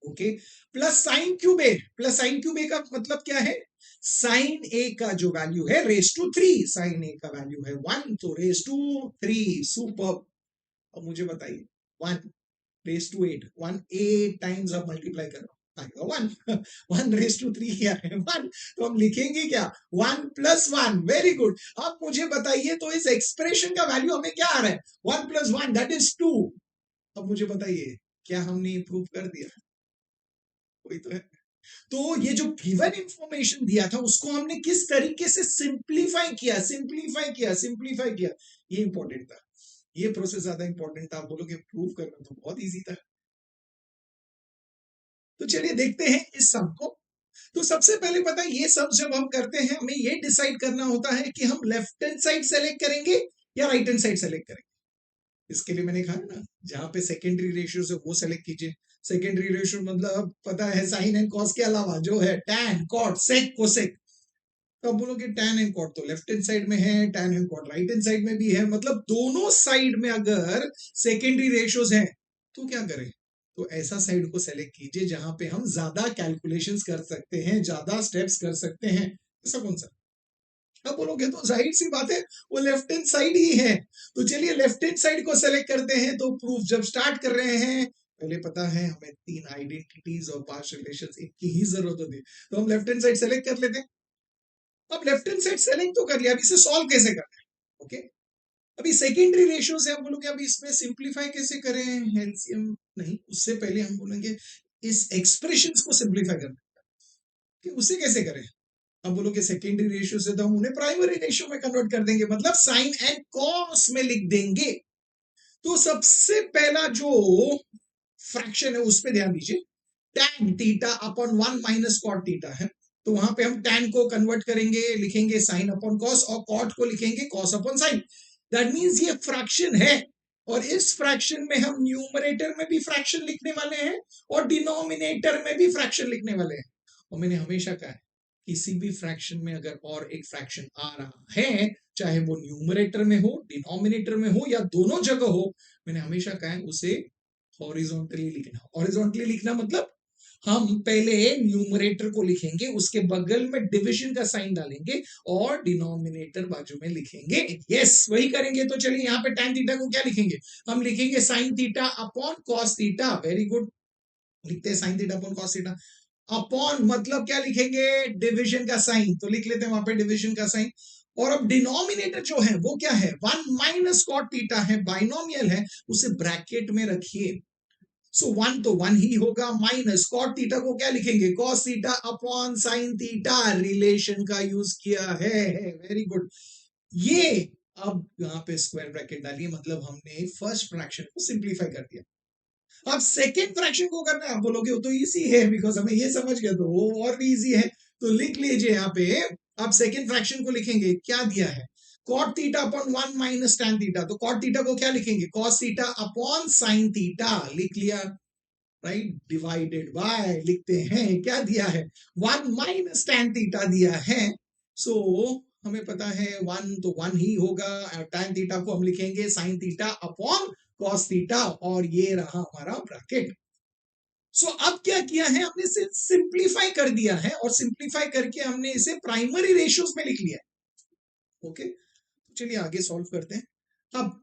okay, plus sine cube A, plus sine cube A का मतलब क्या है, साइन ए का जो वैल्यू है रेस टू 3, साइन ए का वैल्यू है 1, तो रेस टू 3, सुपर। अब मुझे बताइए 1 रेस टू 8, 1 8 टाइम्स आप मल्टीप्लाई करो, आएगा 1, 1 रेस टू 3 क्या है 1, तो हम लिखेंगे क्या 1 प्लस 1, वेरी गुड। अब मुझे बताइए तो इस एक्सप्रेशन का वैल्यू हमें क्या आ रहा है, 1 प्लस 1 दैट इज 2। अब मुझे बताइए क्या हमने प्रूव कर दिया, कोई तो है। तो ये जो गिवन इंफॉर्मेशन दिया था उसको हमने किस तरीके से सिंप्लीफाई किया, सिंप्लीफाई किया, सिंप्लीफाई किया, ये इंपॉर्टेंट था, ये प्रोसेस ज्यादा इंपॉर्टेंट था। आप बोलोगे प्रूव करना तो बहुत इजी था, तो चलिए देखते हैं इस सम को। तो सबसे पहले पता है ये सब जब हम करते हैं हमें ये डिसाइड करना होता है कि हम लेफ्ट हैंड साइड सेलेक्ट करेंगे या राइट हैंड साइड सेलेक्ट करेंगे। इसके लिए मैंने कहा ना, जहां पे सेकेंडरी रेशियो है वो सेलेक्ट कीजिए। सेकेंडरी रेशियो मतलब पता है साइन एंड कॉस के अलावा जो है टैन, कॉट, सेक, कोसेक। तो अब बोलोगे टैन एंड कॉट तो लेफ्ट हैंड साइड में है, tan and cot right hand side में भी है, मतलब दोनों साइड में अगर सेकेंडरी रेशियोज हैं तो क्या करें? तो ऐसा साइड को सेलेक्ट कीजिए जहां पे हम ज्यादा कैलकुलेशंस कर सकते हैं, ज्यादा स्टेप्स कर सकते हैं। ऐसा कौन सा? अब बोलोगे तो जाहिर सी बात है वो लेफ्ट हैंड साइड ही है। तो चलिए लेफ्ट हैंड साइड को सेलेक्ट करते हैं। तो प्रूफ जब स्टार्ट कर रहे हैं, पहले पता है हमें 3 आइडेंटिटीज और 5 रिलेशंस की ही जरूरत होती है, तो हम लेफ्ट हैंड साइड सेलेक्ट कर लेते हैं। अब लेफ्ट हैंड साइड सेलेक्ट तो कर लिया, अब इसे सॉल्व कैसे करना है? ओके, अभी सेकेंडरी रेशियो से हम बोलोगे अभी इसमें सिंप्लीफाई कैसे करें, एलसीएम नहीं, उससे पहले हम बोलेंगे इस एक्सप्रेशंस को सिंप्लीफाई करना कि उसे कैसे करें। अब बोलोगे सेकेंडरी रेशियो से तो हम उन्हें प्राइमरी रेशियो में कन्वर्ट कर देंगे, मतलब साइन एंड कॉस में लिख देंगे। तो सबसे पहला जो फ्रैक्शन है उस पर ध्यान दीजिए, tan theta upon 1 minus cot theta है। तो वहां पे हम tan को कन्वर्ट करेंगे, लिखेंगे साइन अपॉन कॉस, और कॉट को लिखेंगे cos upon sine. That means ये फ्रैक्शन है, और इस फ्रैक्शन में हम न्यूमरेटर में भी फ्रैक्शन लिखने वाले हैं और डिनोमिनेटर में भी फ्रैक्शन लिखने वाले हैं। और मैंने हमेशा कहा है किसी भी फ्रैक्शन में अगर और एक फ्रैक्शन आ रहा है, चाहे वो न्यूमरेटर में हो, डिनोमिनेटर में हो, या दोनों जगह हो, मैंने हमेशा कहा है उसे हॉरिजॉन्टली लिखना। हॉरिजॉन्टली लिखना मतलब हम पहले न्यूमरेटर को लिखेंगे, उसके बगल में डिवीजन का साइन डालेंगे और डिनोमिनेटर बाजू में लिखेंगे। यस, वही करेंगे। तो चलिए यहाँ पे tan थीटा को क्या लिखेंगे? हम लिखेंगे sine theta upon cos theta. Very good, लिखते हैं sine theta upon cos theta. Upon मतलब क्या लिखेंगे? डिवीजन का साइन, तो लिख लेते हैं वहां पे डिवीजन का साइन। और अब डिनोमिनेटर जो है वो क्या है? 1 माइनस कॉट थीटा है, बाइनोमियल है, उसे ब्रैकेट में रखिए। सो 1 तो 1 ही होगा, माइनस कॉट थीटा को क्या लिखेंगे? Cos theta upon sine theta. Relation का यूज किया है। Very good. ये अब यहाँ पे स्क्वायर ब्रैकेट डालिए, मतलब हमने फर्स्ट फ्रैक्शन को सिंप्लीफाई कर दिया। अब सेकेंड फ्रैक्शन को करना है, आप बोलोगे वो तो इजी है, बिकॉज हमें ये समझ गया, तो वो और भी इजी है। तो लिख लीजिए यहाँ पे, आप सेकेंड फ्रैक्शन को लिखेंगे, क्या दिया है? Cot theta upon 1 minus tan theta. तो कॉट थीटा को क्या लिखेंगे? Cos theta upon sine theta. लिख लिया, राइट? डिवाइडेड बाय लिखते हैं, क्या दिया है? 1 माइनस टैन थीटा दिया है। सो हमें पता है 1 तो 1 ही होगा, टैन थीटा को हम लिखेंगे sine theta upon cos theta, और ये रहा हमारा ब्रैकेट। सो अब क्या किया है हमने? इसे सिंप्लीफाई कर दिया है, और सिंप्लीफाई करके हमने इसे प्राइमरी रेशियोज में लिख लिया है। ओके, चलिए आगे सॉल्व करते हैं। अब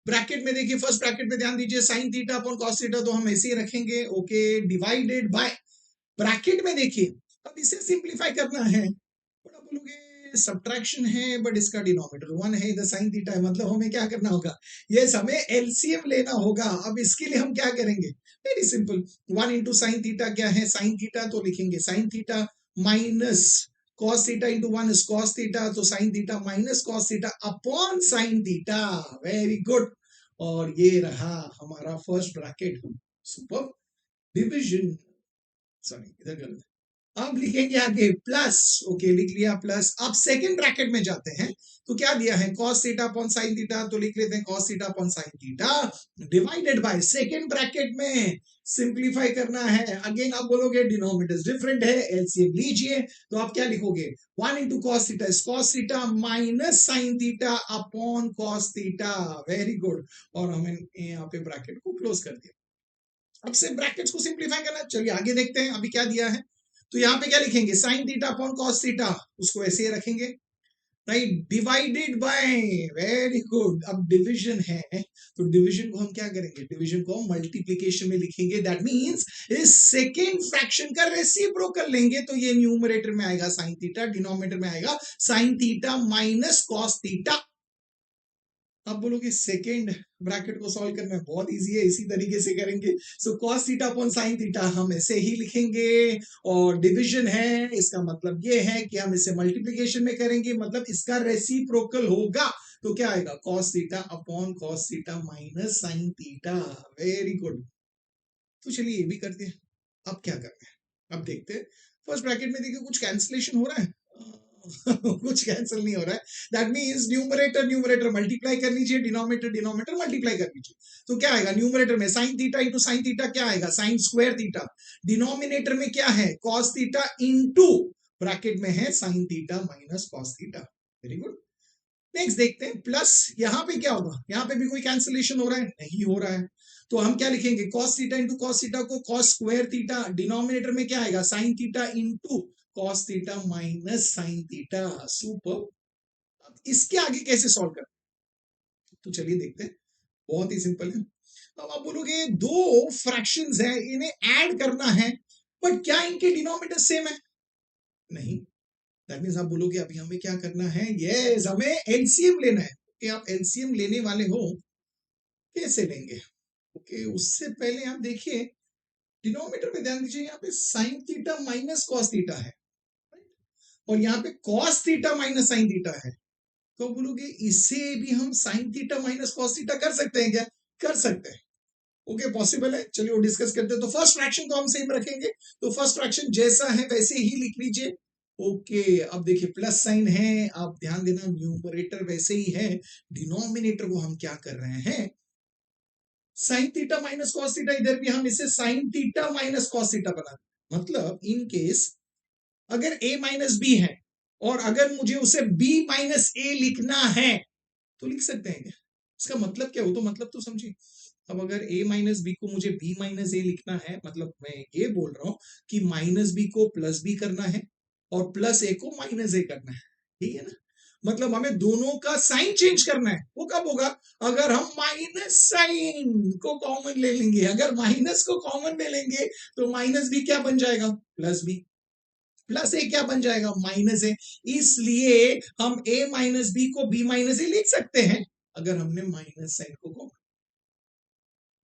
ब्रैकेट में देखिए, फर्स्ट ब्रैकेट में ध्यान दीजिए, sign theta upon cos theta तो हम ऐसे ही रखेंगे। ओके, डिवाइडेड बाय, ब्रैकेट में देखिए अब इसे सिंप्लीफाई करना है। थोड़ा बोलोगे सब्ट्रैक्शन है, बट इसका डिनोमिनेटर 1 है, इधर साइन थीटा है, मतलब हमें क्या करना होगा? यस, हमें एलसीएम लेना होगा। अब इसके लिए हम क्या करेंगे? Very simple, 1 into sine theta क्या है? साइन थीटा, तो लिखेंगे sine theta minus cos theta into 1 is cos theta, तो sine theta minus cos theta upon sine theta. Very good, और ये रहा हमारा first bracket. Super, division, sorry इधर गलत। अब लिखेंगे आगे प्लस। ओके, लिख लिया प्लस। अब सेकंड ब्रैकेट में जाते हैं, तो क्या दिया है? cos theta upon sine theta, तो लिख लेते हैं cos theta upon sine theta divided by, second bracket में सिंप्लीफाई करना है। अगेन आप बोलोगे डिनोमिनेटर्स डिफरेंट है, एलसीएम लीजिए। तो आप क्या लिखोगे? 1 into cos theta is cos theta minus sine theta upon cos theta. Very good, और हमने यहाँ पे ब्रैकेट को क्लोज कर दिया। अब से ब्रैकेट्स को सिंप्लीफाई करना, चलिए आगे देखते हैं अभी क्या दिया है। तो यहाँ पे क्या लिखेंगे? Sine theta upon cos theta, उसको ऐसे ही रखेंगे, right? Divided by, very good. अब डिवीजन है, तो डिवीजन को हम क्या करेंगे? डिवीजन को हम मल्टीप्लिकेशन में लिखेंगे। दैट मींस इस सेकेंड फ्रैक्शन का रेसिप्रोकल लेंगे, तो ये न्यूमरेटर में आएगा साइन थीटा, डिनोमिनेटर में आएगा sign theta minus cos theta. आप बोलोगे सेकेंड ब्रैकेट को सॉल्व करना बहुत इजी है, इसी तरीके से करेंगे। सो cos theta upon sine theta हम ऐसे ही लिखेंगे, और डिवीजन है, इसका मतलब ये है कि हम इसे मल्टीप्लिकेशन में करेंगे, मतलब इसका रेसिप्रोकल होगा। तो क्या आएगा? cos theta upon cos theta minus sine theta. Very good, तो चलिए ये भी करते हैं। अब क्या करना है, अब देखते हैं। फर्स्ट ब्रैकेट में देखिए कुछ कैंसिलेशन हो रहा है कुछ कैंसिल नहीं हो रहा है। That means numerator numerator multiply कर लीजिए, डिनोमिनेटर डिनोमिनेटर मल्टीप्लाई कर लीजिए। तो क्या आएगा न्यूमरेटर में sine theta into sine theta, क्या आएगा साइन स्क्वायर थीटा। डिनोमिनेटर में क्या है कॉस थीटा इंटू ब्रैकेट में है sine theta minus cos theta. Very good. Next देखते हैं प्लस, यहां पे क्या होगा, यहां पे भी कोई कैंसिलेशन हो रहा है, नहीं हो रहा है। तो हम क्या लिखेंगे cos theta into cos theta को कॉस स्क्वायर थीटा, डिनोमिनेटर में क्या आएगा sign theta into cos theta minus sine theta. Super. अब इसके आगे कैसे सॉल्व कर, तो चलिए देखते हैं। बहुत ही सिंपल है। अब आप बोलोगे दो फ्रैक्शंस है, इन्हें ऐड करना है, बट क्या इनके डिनोमिनेटर सेम है, नहीं। दैट मींस आप बोलोगे अभी हमें क्या करना है, यस हमें एलसीएम लेना है। कि आप एलसीएम लेने वाले हो, कैसे लेंगे, ओके उससे पहले आप देखिए डिनोमिनेटर पे ध्यान दीजिए, यहाँ पे sign theta minus cos theta है और यहाँ पे cos theta minus sine theta है। तो बोलोगे इसे भी हम sign theta minus cos theta कर सकते हैं क्या, कर सकते हैं, ओके पॉसिबल है। चलिए वो डिस्कस करते हैं। तो फर्स्ट फ्रैक्शन तो हम सेम रखेंगे, तो फर्स्ट फ्रैक्शन जैसा है वैसे ही लिख लीजिए। ओके अब देखिए प्लस साइन है, आप ध्यान देना न्यूमरेटर वैसे ही है, डिनोमिनेटर को हम क्या कर रहे हैं sine theta minus cos theta, इधर भी हम इसे sign theta minus cos theta बना, मतलब इन केस अगर a माइनस बी है और अगर मुझे उसे b माइनस ए लिखना है तो लिख सकते हैं क्या, इसका मतलब क्या हो, तो मतलब तो समझिए। अब अगर a माइनस बी को मुझे b माइनस ए लिखना है, मतलब मैं ये बोल रहा हूं कि माइनस बी को प्लस बी करना है और प्लस ए को माइनस ए करना है, ठीक है ना। मतलब हमें दोनों का साइन चेंज करना है। वो कब होगा, अगर हम माइनस साइन को कॉमन ले लेंगे। अगर माइनस को कॉमन ले लेंगे तो माइनस बी क्या बन जाएगा प्लस बी, प्लस ए क्या बन जाएगा माइनस ए। इसलिए हम a माइनस बी को b माइनस ए लिख सकते हैं अगर हमने माइनस साइन को कॉमन,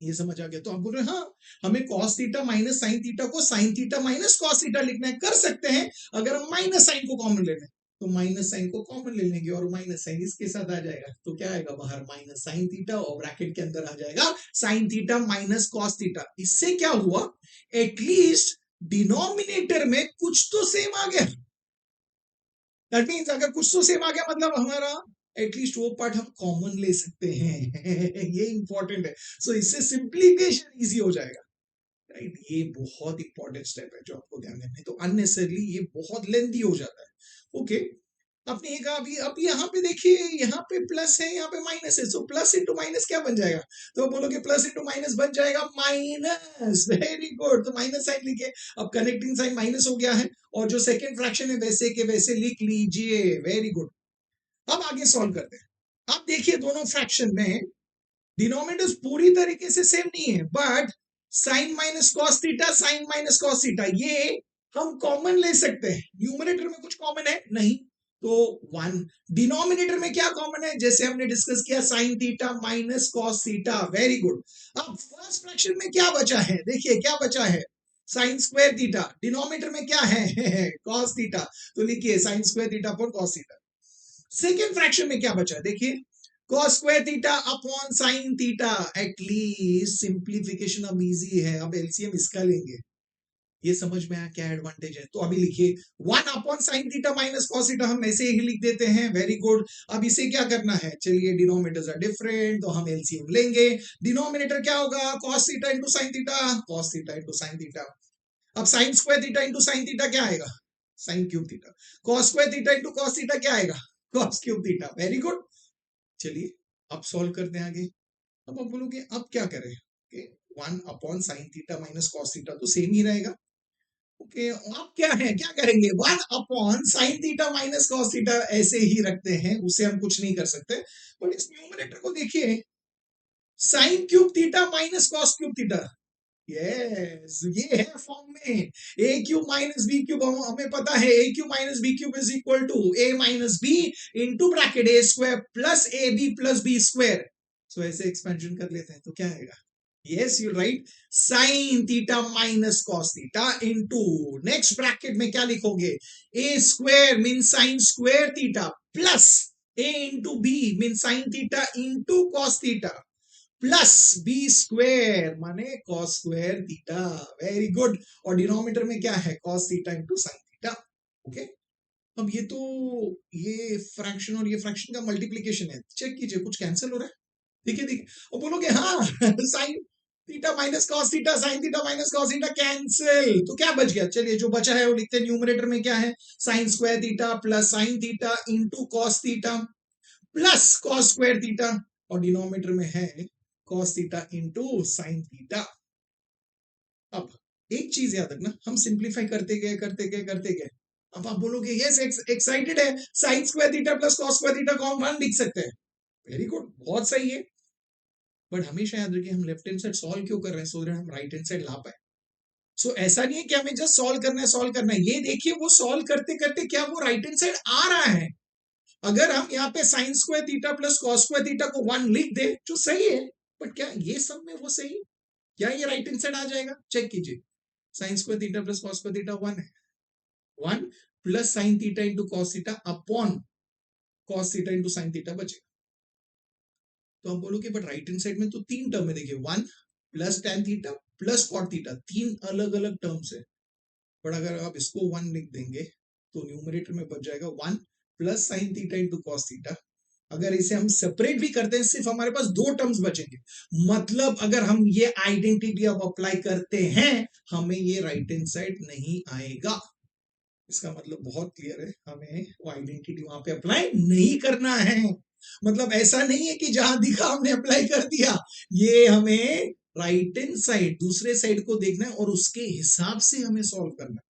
ये समझ आ गया। तो आप बोल रहे हैं हाँ हमें cos theta minus sine theta को sine theta minus cos theta लिखना है, कर सकते हैं अगर हम माइनस साइन को कॉमन ले लें। तो माइनस साइन को कॉमन ले लेंगे और माइनस साइन इसके साथ आ जाएगा, तो क्या आएगा बाहर माइनस साइन थीटा और ब्रैकेट के अंदर आ जाएगा sign theta minus cos theta. इससे क्या हुआ, एटलीस्ट डिनोमिनेटर में कुछ तो सेम आ गया। दैट मीन्स अगर कुछ तो सेम आ गया मतलब हमारा एटलीस्ट वो पार्ट हम कॉमन ले सकते हैं ये इंपॉर्टेंट है। सो इससे सिंप्लीफिकेशन इजी हो जाएगा, राइट। ये बहुत इंपॉर्टेंट स्टेप है जो आपको ध्यान देना है, तो अननेसेसरली ये बहुत लेंथी हो जाता है। ओके आपने ये कहा अभी, अब यहाँ पे देखिए यहाँ पे प्लस है यहाँ पे माइनस है, सो प्लस इंटू माइनस क्या बन जाएगा, तो बोलोगे प्लस इंटू माइनस बन जाएगा माइनस, वेरी गुड। तो माइनस साइन लिखे, अब कनेक्टिंग साइन माइनस हो गया है और जो सेकेंड फ्रैक्शन है वैसे के वैसे लिख लीजिए, वेरी गुड। अब आगे सॉल्व करते हैं। अब देखिए दोनों फ्रैक्शन में डिनोमिनेटर्स पूरी तरीके से सेम नहीं है, but sine minus cos theta sine minus cos theta ये हम कॉमन ले सकते हैं। न्यूमरेटर में कुछ कॉमन है नहीं, तो वन। डिनोमिनेटर में क्या कॉमन है, जैसे हमने डिस्कस किया sign theta minus cos theta, very good. अब फर्स्ट फ्रैक्शन में क्या बचा है, देखिए क्या बचा है साइन स्क्वायर थीटा, डिनोमिनेटर में क्या है कॉस थीटा, तो लिखिए sine square theta upon cos theta. Second fraction में क्या बचा, देखिए cos square theta upon sine theta. At least simplification अब इजी है, अब एलसीएम इसका लेंगे। ये समझ में आया क्या एडवांटेज है, तो अभी लिखिए one upon sine theta minus cos theta, हम ऐसे ही लिख देते हैं, वेरी गुड। अब इसे क्या करना है, चलिए डिनोमिनेटर्स आर डिफरेंट तो हम एलसीएम लेंगे। डिनोमिनेटर क्या होगा cos theta into sine theta, cos theta into sine theta. अब sine square theta into sine theta क्या आएगा sine cube theta, cos square theta into cos theta क्या आएगा cos cube theta, very good. चलिए अब solve करते हैं आगे। अब आप बोलोगे अब क्या करें, one upon sine theta minus cos theta तो सेम ही रहेगा। ओके अब क्या है, क्या करेंगे, one upon sine theta minus cos theta ऐसे ही रखते हैं, उससे हम कुछ नहीं कर सकते। बट इस न्यूमरेटर को देखिए sine cube theta minus cos cube theta, yes ये है फॉर्म में A cube minus B cube, हमें पता है A cube minus B cube is equal to A minus B into bracket A square plus A B plus B square. So ऐसे expansion कर लेते हैं तो क्या आएगा, yes you right sine theta minus cos theta into next bracket में क्या लिखोगे A square mean sine square theta plus A into B mean sine theta into cos theta plus B square माने cos square theta, very good. और denominator में क्या है, cos theta into sine theta. Okay, अब ये fraction और ये fraction का मल्टीप्लीकेशन है, चेक कीजिए कुछ कैंसिल हो रहा है, देखिए देखिए, और बोलोगे हाँ sign theta minus cos theta, sign theta minus cos theta cancel, तो क्या बच गया, चलिए जो बचा है वो लिखते हैं। न्यूमरेटर में क्या है, sine square theta plus sign theta into cos theta plus cos square theta, और डिनोमिनेटर में है cos theta into sine theta. अब एक चीज याद रखना, हम सिंप्लीफाई करते गए। अब आप बोलोगे यस एक्साइटेड है, sine square theta plus cos square theta common लिख सकते हैं, वेरी गुड, बहुत सही है। बट हमेशा याद रखिए हम लेफ्ट हैंड साइड सॉल्व क्यों कर रहे हैं, सो दैट हम राइट हैंड साइड ला पाए। सो ऐसा नहीं है कि हमें जस्ट सॉल्व करना है, ये देखिए वो सॉल्व करते करते क्या वो राइट हैंड साइड आ रहा है। अगर हम यहाँ पे sign square theta plus cos square theta को 1 लिख दे जो सही है, बट क्या ये सब में वो सही, क्या ये राइट हैंड साइड आ जाएगा, चेक कीजिए। Sign square theta plus cos square theta 1 है, 1 plus sign theta into cos theta upon cos theta into sine theta बचेगा। तो आप बोलोगे बट राइट हैंड साइड में तो 3 टर्म है, देखिए 1 plus tan theta plus cot theta, 3 अलग अलग टर्म्स है। बट अगर आप इसको 1 लिख देंगे तो न्यूमरेटर में बच जाएगा 1 plus sign theta into cos theta. अगर इसे हम सेपरेट भी करते हैं सिर्फ हमारे पास 2 टर्म्स बचेंगे, मतलब अगर हम ये आइडेंटिटी अब अप्लाई करते हैं हमें ये राइट हैंड साइड नहीं आएगा। इसका मतलब बहुत क्लियर है, हमें वो आइडेंटिटी वहां पे अप्लाई नहीं करना है। मतलब ऐसा नहीं है कि जहां दिखा हमने अप्लाई कर दिया, ये हमें राइट हैंड साइड दूसरे साइड को देखना है और उसके हिसाब से हमें सॉल्व करना है,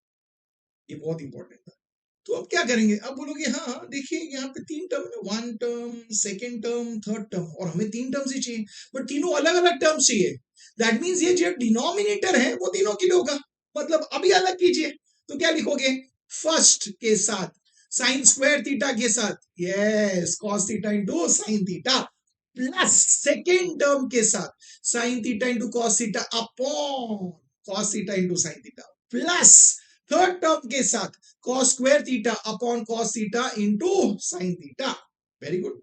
ये बहुत इंपॉर्टेंट था। तो अब क्या करेंगे, अब बोलोगे हाँ देखिए यहाँ पे 3 टर्म है, 1 term, second term, third term, और हमें 3 टर्म्स ही चाहिए, बट तीनों अलग अलग टर्म्स चाहिए। दैट मीन्स ये जो डिनोमिनेटर है वो तीनों के लिए होगा, मतलब अभी अलग कीजिए। तो क्या लिखोगे, फर्स्ट के साथ साइन स्क्वायर थीटा के साथ yes cos theta into sine theta, plus second term के साथ sign theta into cos theta upon cos theta into sine theta, plus third term के साथ cos square theta upon cos theta into sine theta. Very good.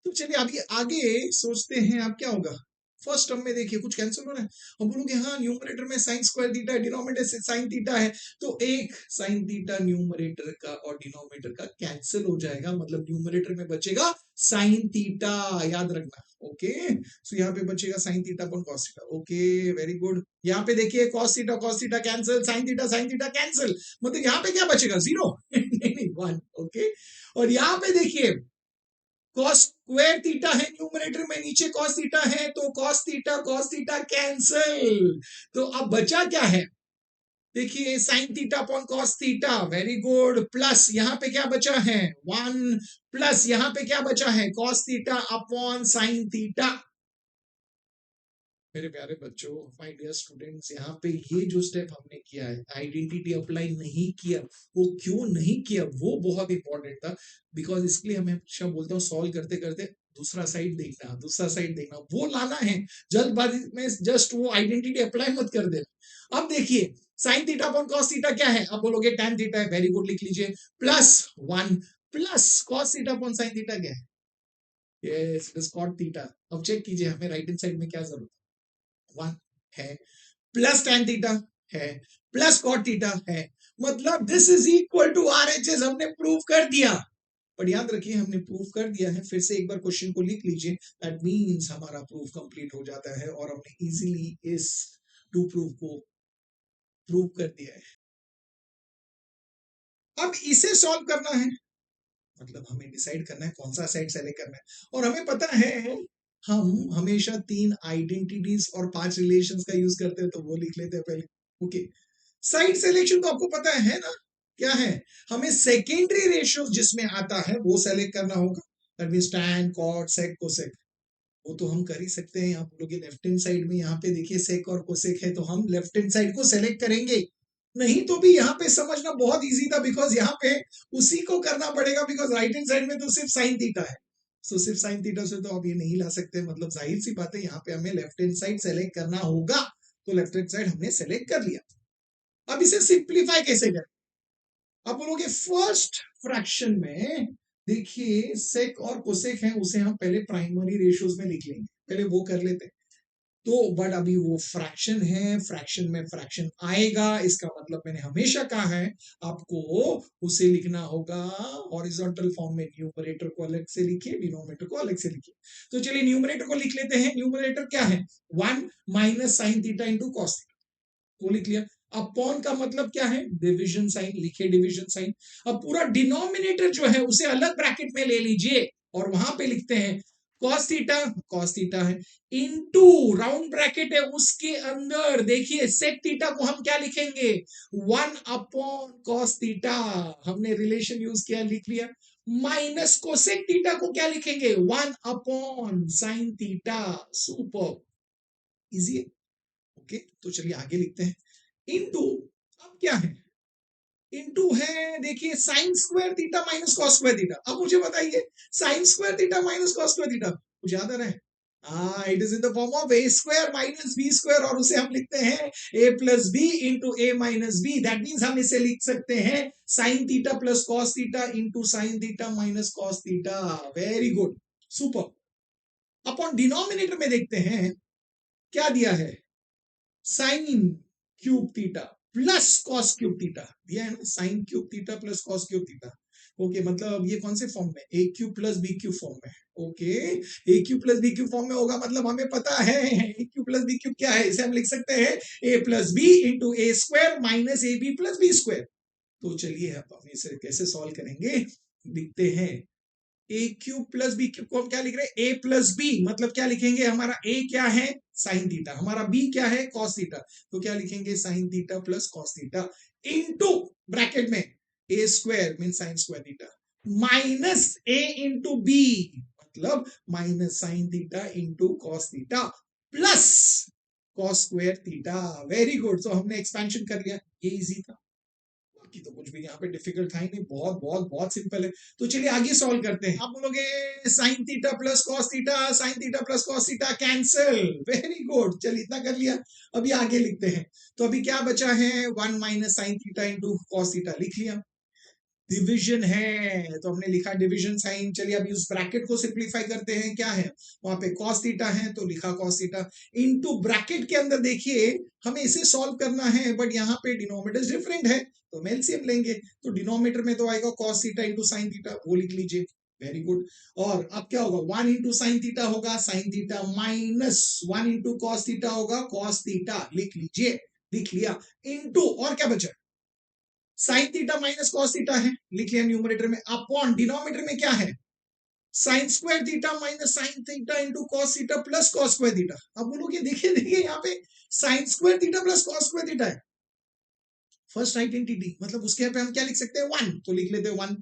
तो चलिए अभी आगे सोचते हैं अब क्या होगा। फर्स्ट टर्म में देखिए कुछ कैंसिल हो रहा है, हम बोलोगे हाँ न्यूमरेटर में साइन स्क्वायर थीटा है, डिनोमिनेटर से साइन थीटा है, तो एक साइन थीटा न्यूमरेटर का और डिनोमिनेटर का कैंसिल हो जाएगा, मतलब न्यूमरेटर में बचेगा साइन थीटा, याद रखना। ओके, सो यहाँ पे बचेगा sign theta upon cos theta. Okay, very good. यहाँ पे देखिए cos theta cancel, sine theta cancel, मतलब यहाँ पे क्या बचेगा, 0 नहीं 1। ओके, और यहाँ पे देखिए कॉस स्क्वायर थीटा है न्यूमरेटर में, नीचे कॉस थीटा है, तो कॉस थीटा कैंसिल, तो अब बचा क्या है, देखिए sine theta upon cos theta, very good, plus यहाँ पे क्या बचा है 1, प्लस यहाँ पे क्या बचा है cos theta upon sine theta. मेरे प्यारे बच्चों, माय डियर स्टूडेंट्स, यहाँ पे ये जो स्टेप हमने किया है, आइडेंटिटी अप्लाई नहीं किया, वो क्यों नहीं किया वो बहुत इंपॉर्टेंट था। बिकॉज इसलिए हमें हमेशा बोलता हूँ सॉल्व करते करते दूसरा साइड देखना वो लाना है, जल्दबाजी में जस्ट वो आइडेंटिटी अप्लाई मत कर देना। अब देखिए sine theta upon cos theta क्या है, अब बोलोगे tan थीटा है, वेरी गुड लिख लीजिए, plus 1 plus cos theta upon sine theta क्या है, yes it is cot theta. अब चेक कीजिए हमें राइट हैंड साइड में क्या जरूरत है, 1 है, प्लस tan थीटा है, प्लस कॉट थीटा है, मतलब this is equal to RHS, हमने प्रूव कर दिया। पर याद रखिए हमने प्रूव कर दिया है, फिर से एक बार क्वेश्चन को लिख लीजिए, दैट मींस हमारा प्रूफ कंप्लीट हो जाता है और हमने इजीली इस टू प्रूफ को प्रूव कर दिया है। अब इसे सॉल्व करना है, मतलब हमें डिसाइड करना है कौन सा साइड सेलेक्ट करना है, और हमें पता है हम हमेशा 3 आइडेंटिटीज और 5 रिलेशंस का यूज करते हैं, तो वो लिख लेते हैं पहले। ओके, साइड सिलेक्शन तो आपको पता है ना क्या है, हमें सेकेंडरी रेशियो जिसमें आता है वो सेलेक्ट करना होगा, that means tan cot sec cosec, वो तो हम कर ही सकते हैं। आप लोग लेफ्ट हैंड साइड में यहाँ पे देखिए सेक और कोसेक है, तो हम लेफ्ट हैंड साइड को सेलेक्ट करेंगे, नहीं तो भी यहाँ पे समझना बहुत इजी था, बिकॉज यहाँ पे उसी को करना पड़ेगा, बिकॉज राइट हैंड साइड में तो सिर्फ साइन थीटा है, सो सिर्फ साइन थीटा से तो आप ये नहीं ला सकते, मतलब जाहिर सी बात है यहाँ पे हमें लेफ्ट हैंड साइड सेलेक्ट करना होगा, तो लेफ्ट हैंड साइड हमने सेलेक्ट कर लिया। अब इसे सिंप्लीफाई कैसे करें, आप बोलोगे फर्स्ट फ्रैक्शन में देखिए सेक और कोसेक है, उसे हम पहले प्राइमरी रेशियोज में लिख लेंगे, पहले वो कर लेते हैं। तो बट अभी वो फ्रैक्शन है, फ्रैक्शन में फ्रैक्शन आएगा, इसका मतलब मैंने हमेशा कहा है आपको उसे लिखना होगा हॉरिजॉन्टल फॉर्म में। न्यूमरेटर को अलग से लिखिए, डिनोमिनेटर को अलग से लिखिए। तो चलिए न्यूमरेटर को लिख लेते हैं। न्यूमरेटर क्या है? 1 minus sine theta into cos theta, वो लिख लिया। अपॉन का मतलब क्या है? डिविजन साइन, लिखे डिविजन साइन। अब पूरा डिनोमिनेटर जो है उसे अलग ब्रैकेट में ले लीजिए और वहां पे लिखते हैं कॉस थीटा है, इनटू राउंड ब्रैकेट है उसके अंदर देखिए सेक थीटा को हम क्या लिखेंगे? 1 अपॉन कॉस थीटा, हमने रिलेशन यूज किया, लिख लिया। माइनस कोसेक थीटा को क्या लिखेंगे? 1 upon sine theta. Super easy है। ओके, तो चलिए आगे लिखते हैं। इनटू, अब क्या है? इनटू है देखिए sine square theta minus cos square theta. अब मुझे बताइए sine square theta minus cos square theta कुछ याद आ रहा है? It is in the form of A square minus B square, और उसे हम लिखते हैं A plus B into A minus B. That means हम इसे लिख सकते हैं sine theta plus cos theta into sine theta minus cos theta. Very good, super. Upon denominator में देखते हैं क्या दिया है? Sine cube theta plus cos cube theta दिया है ना, sine cube theta plus cos cube theta. Okay, मतलब ये कौन से फॉर्म में? A cube plus B cube form में। Okay, A cube plus B cube form में होगा, मतलब हमें पता है A cube plus B cube क्या है। इसे हम लिख सकते हैं A plus B into A square minus a B plus B square. तो चलिए अब हम इसे कैसे सॉल्व करेंगे, लिखते हैं ए क्यूब प्लस बी क्यूब को हम क्या लिख रहे हैं? ए प्लस बी, मतलब क्या लिखेंगे? हमारा ए क्या है? Sine theta. हमारा बी क्या है? Cos theta. तो क्या लिखेंगे? Sine theta plus cos theta into bracket में a square mean sine square theta minus a into b, मतलब minus sine theta into cos theta plus cos square theta. Very good, तो हमने expansion कर लिया, ये इजी था। बाकी तो कुछ भी यहाँ पे डिफिकल्ट था ही नहीं, बहुत बहुत बहुत सिंपल है। तो चलिए आगे सॉल्व करते हैं। आप बोलोगे sign theta plus cos theta, sign theta plus cos theta cancel. Very good, चलिए इतना कर लिया। अभी आगे लिखते हैं। तो अभी क्या बचा है? 1 minus sine theta into cos theta लिख लिया। डिविजन है तो हमने लिखा डिविजन साइन। चलिए अभी उस ब्रैकेट को सिंप्लीफाई करते हैं। क्या है वहां पे? कॉस थीटा है तो लिखा कॉस थीटा इनटू ब्रैकेट के अंदर देखिए हमें इसे सॉल्व करना है, बट यहाँ पे डिनोमिनेटर डिफरेंट है तो हम एलसीएम लेंगे। तो डिनोमिनेटर में तो आएगा cos theta into sine theta, वो लिख लीजिए। Very good. और अब क्या होगा? 1 इंटू साइन थीटा होगा sign theta minus 1 into cos theta होगा कॉस थीटा, लिख लीजिए। लिख लिया। इंटू और क्या बचा? Sine theta minus cos theta है, लिख लिया न्यूमरेटर में। अपॉन डिनोमिनेटर में क्या है? Sine square theta minus sine theta into cos theta plus cos square theta. अब बोलोगे देखिए देखिए यहाँ पे sign square theta plus cos square theta है फर्स्ट आइडेंटिटी, मतलब उसके यहाँ पे हम क्या लिख सकते हैं? 1, तो लिख लेते हैं 1।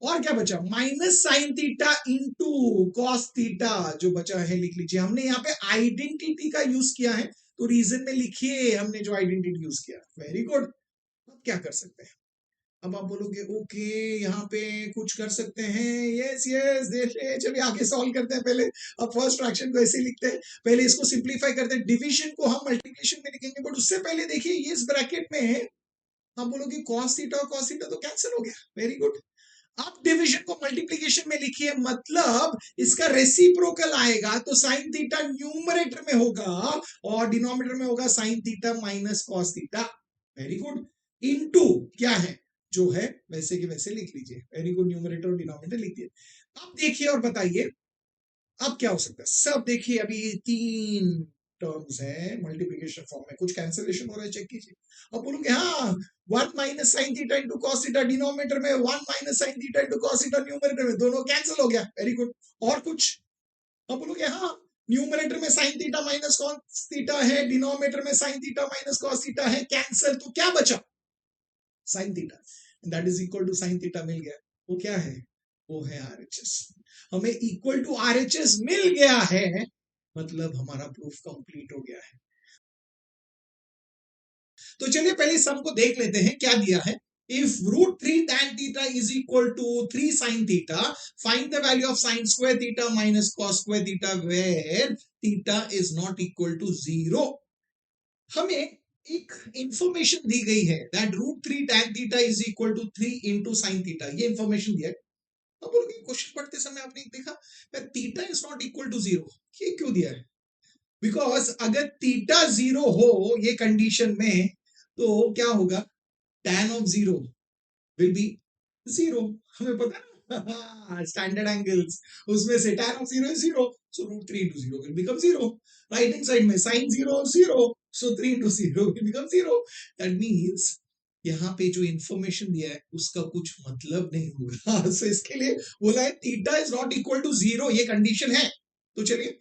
और क्या बचा? Minus sine theta into cos theta जो बचा है लिख लीजिए। हमने यहाँ पे आइडेंटिटी का यूज किया है तो रीजन में लिखिए हमने जो आइडेंटिटी यूज किया। Very good. अब क्या कर सकते हैं? अब आप बोलोगे ओके यहाँ पे कुछ कर सकते हैं। यस यस, देखिए चलिए आगे सॉल्व करते हैं। पहले अब फर्स्ट फ्रैक्शन को ऐसे लिखते हैं, पहले इसको सिंप्लीफाई करते हैं। डिवीजन को हम मल्टीप्लिकेशन में लिखेंगे, बट उससे पहले देखिए ये इस ब्रैकेट में आप बोलोगे cos थीटा और cos थीटा तो कैंसिल हो गया। Very good. अब डिवीजन को मल्टीप्लिकेशन में लिखिए, मतलब इसका रेसिप्रोकल आएगा तो साइन थीटा न्यूमरेटर में होगा और डिनोमिनेटर में होगा sign theta minus cos theta. Very good. Into क्या है? जो है वैसे के वैसे लिख लीजिए। वेरी गुड, न्यूमरेटर और डिनोमिनेटर लिख दिए। अब देखिए और बताइए अब क्या हो सकता है। सब देखिए अभी 3 टर्म्स है मल्टीप्लिकेशन फॉर्म में, कुछ कैंसिलेशन हो रहा है, चेक कीजिए। अब बोलोगे हाँ 1 minus sine theta into cos theta denominator में, 1 minus sine theta into cos theta numerator में, दोनों कैंसिल हो गया। Very good. और कुछ? अब बोलोगे हाँ न्यूमरेटर में sine theta minus cos theta है, डिनोमिनेटर में sine theta minus cos theta है, कैंसिल। तो क्या बचा? Sine theta, that is equal to sine theta मिल गया। वो क्या है? वो है आरएचएस। हमें इक्वल टू आरएचएस मिल गया है, मतलब हमारा प्रूफ कंप्लीट हो गया है। तो चलिए पहले सम को देख लेते हैं क्या दिया है। If root 3 tan theta is equal to 3 sin theta, find the value of sin square theta minus cos square theta where theta is not equal to 0. हमें एक इंफॉर्मेशन दी गई है that root 3 tan theta is equal to 3 into sin theta, ये information दिया है। अब बोलोगे question पढ़ते समय आपने देखा theta is not equal to 0, ये क्यों दिया है? बिकॉज अगर थीटा 0 हो ये कंडीशन में तो क्या होगा, tan ऑफ 0 विल बी 0, हमें पता है स्टैंडर्ड एंगल्स, उसमें से tan of 0 is 0, so √3 into 0 will become 0. Right hand side में sin 0 0, so 3 into 0 will become 0. That means यहाँ पे जो इंफॉर्मेशन दिया है उसका कुछ मतलब नहीं होगा. so इसके लिए बोला है theta is not equal to 0, ये कंडीशन है. तो चलिए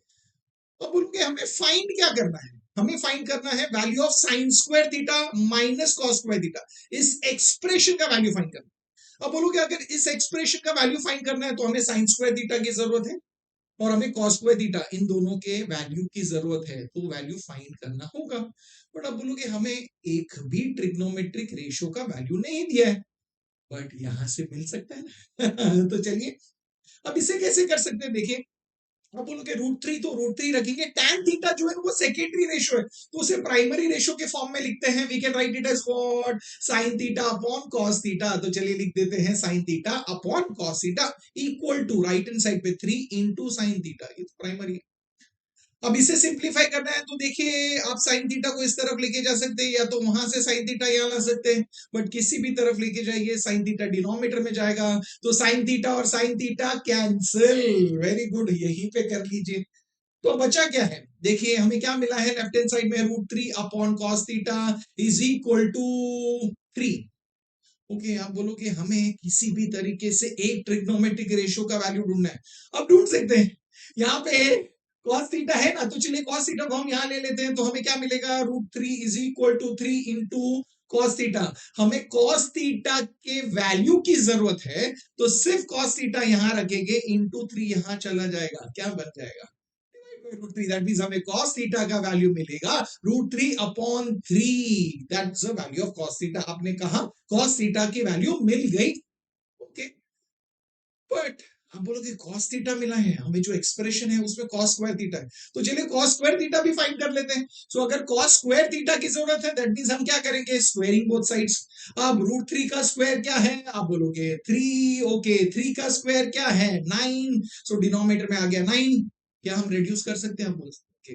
अब बोलोगे हमें फाइंड क्या करना है, हमें फाइंड करना है value of sine square theta minus cos square theta, इस एक्सप्रेशन का वैल्यू फाइंड करना. अब बोलोगे अगर इस एक्सप्रेशन का वैल्यू फाइंड करना है तो हमें साइन स्क्वायर थीटा की जरूरत है और हमें कॉस स्क्वायर थीटा, इन दोनों के वैल्यू की जरूरत है, तो वैल्यू फाइंड करना होगा. बट अब बोलोगे हमें एक भी ट्रिग्नोमेट्रिक रेशियो का वैल्यू नहीं दिया है, बट यहां से मिल सकता है ना. तो चलिए अब इसे कैसे कर सकते हैं, देखिए अब बोलोगे √3, तो √3 रखेंगे. tan थीटा जो है वो सेकेंडरी रेशियो है, तो उसे प्राइमरी रेशियो के फॉर्म में लिखते हैं. We can write it as what, sin theta upon cos theta. तो चलिए लिख देते हैं sin theta upon cos theta equal to right hand side पे 3 इंटू sin थीटा, ये तो प्राइमरी. अब इसे सिंप्लीफाई करना है तो देखिए आप साइन थीटा को इस तरफ लेके जा सकते हैं या तो वहां से साइन थीटा यहां ला सकते हैं, बट किसी भी तरफ लेके जाइए साइन थीटा डिनोमिनेटर में जाएगा, तो साइन थीटा और sine theta cancel. Very good, यहीं पे कर लीजिए. तो बचा क्या है, देखिए हमें क्या मिला है लेफ्ट हैंड साइड में √3 upon cos theta is equal to 3. Okay आप बोलोगे हमें किसी भी तरीके से एक ट्रिग्नोमेट्रिक रेशियो का वैल्यू ढूंढना है. अब ढूंढ सकते हैं, यहाँ पे cos थीटा है ना, तो चलिए cos थीटा को हम यहाँ ले लेते हैं, तो हमें क्या मिलेगा √3 is equal to 3 into cos theta. हमें cos थीटा के वैल्यू की जरूरत है, तो सिर्फ cos थीटा यहाँ रखेंगे, इंटू 3 यहाँ चला जाएगा, क्या बन जाएगा √3. दैट मींस हमें cos थीटा का वैल्यू मिलेगा √3 upon 3. That's the value of cos theta. आपने कहा cos थीटा की वैल्यू मिल गई. ओके बट हम बोलोगे cos थीटा मिला है, हमें जो एक्सप्रेशन है उसमें cos स्क्वायर थीटा है, तो चलिए cos स्क्वायर थीटा भी फाइंड कर लेते हैं. सो अगर cos स्क्वायर थीटा की जरूरत है, दैट मींस हम क्या करेंगे, स्क्वेयरिंग बोथ साइड्स. अब √3 का स्क्वायर क्या है, आप बोलोगे 3. ओके 3 का स्क्वायर क्या है 9, सो डिनोमिनेटर में आ गया 9. क्या हम रिड्यूस कर सकते हैं, हम बोल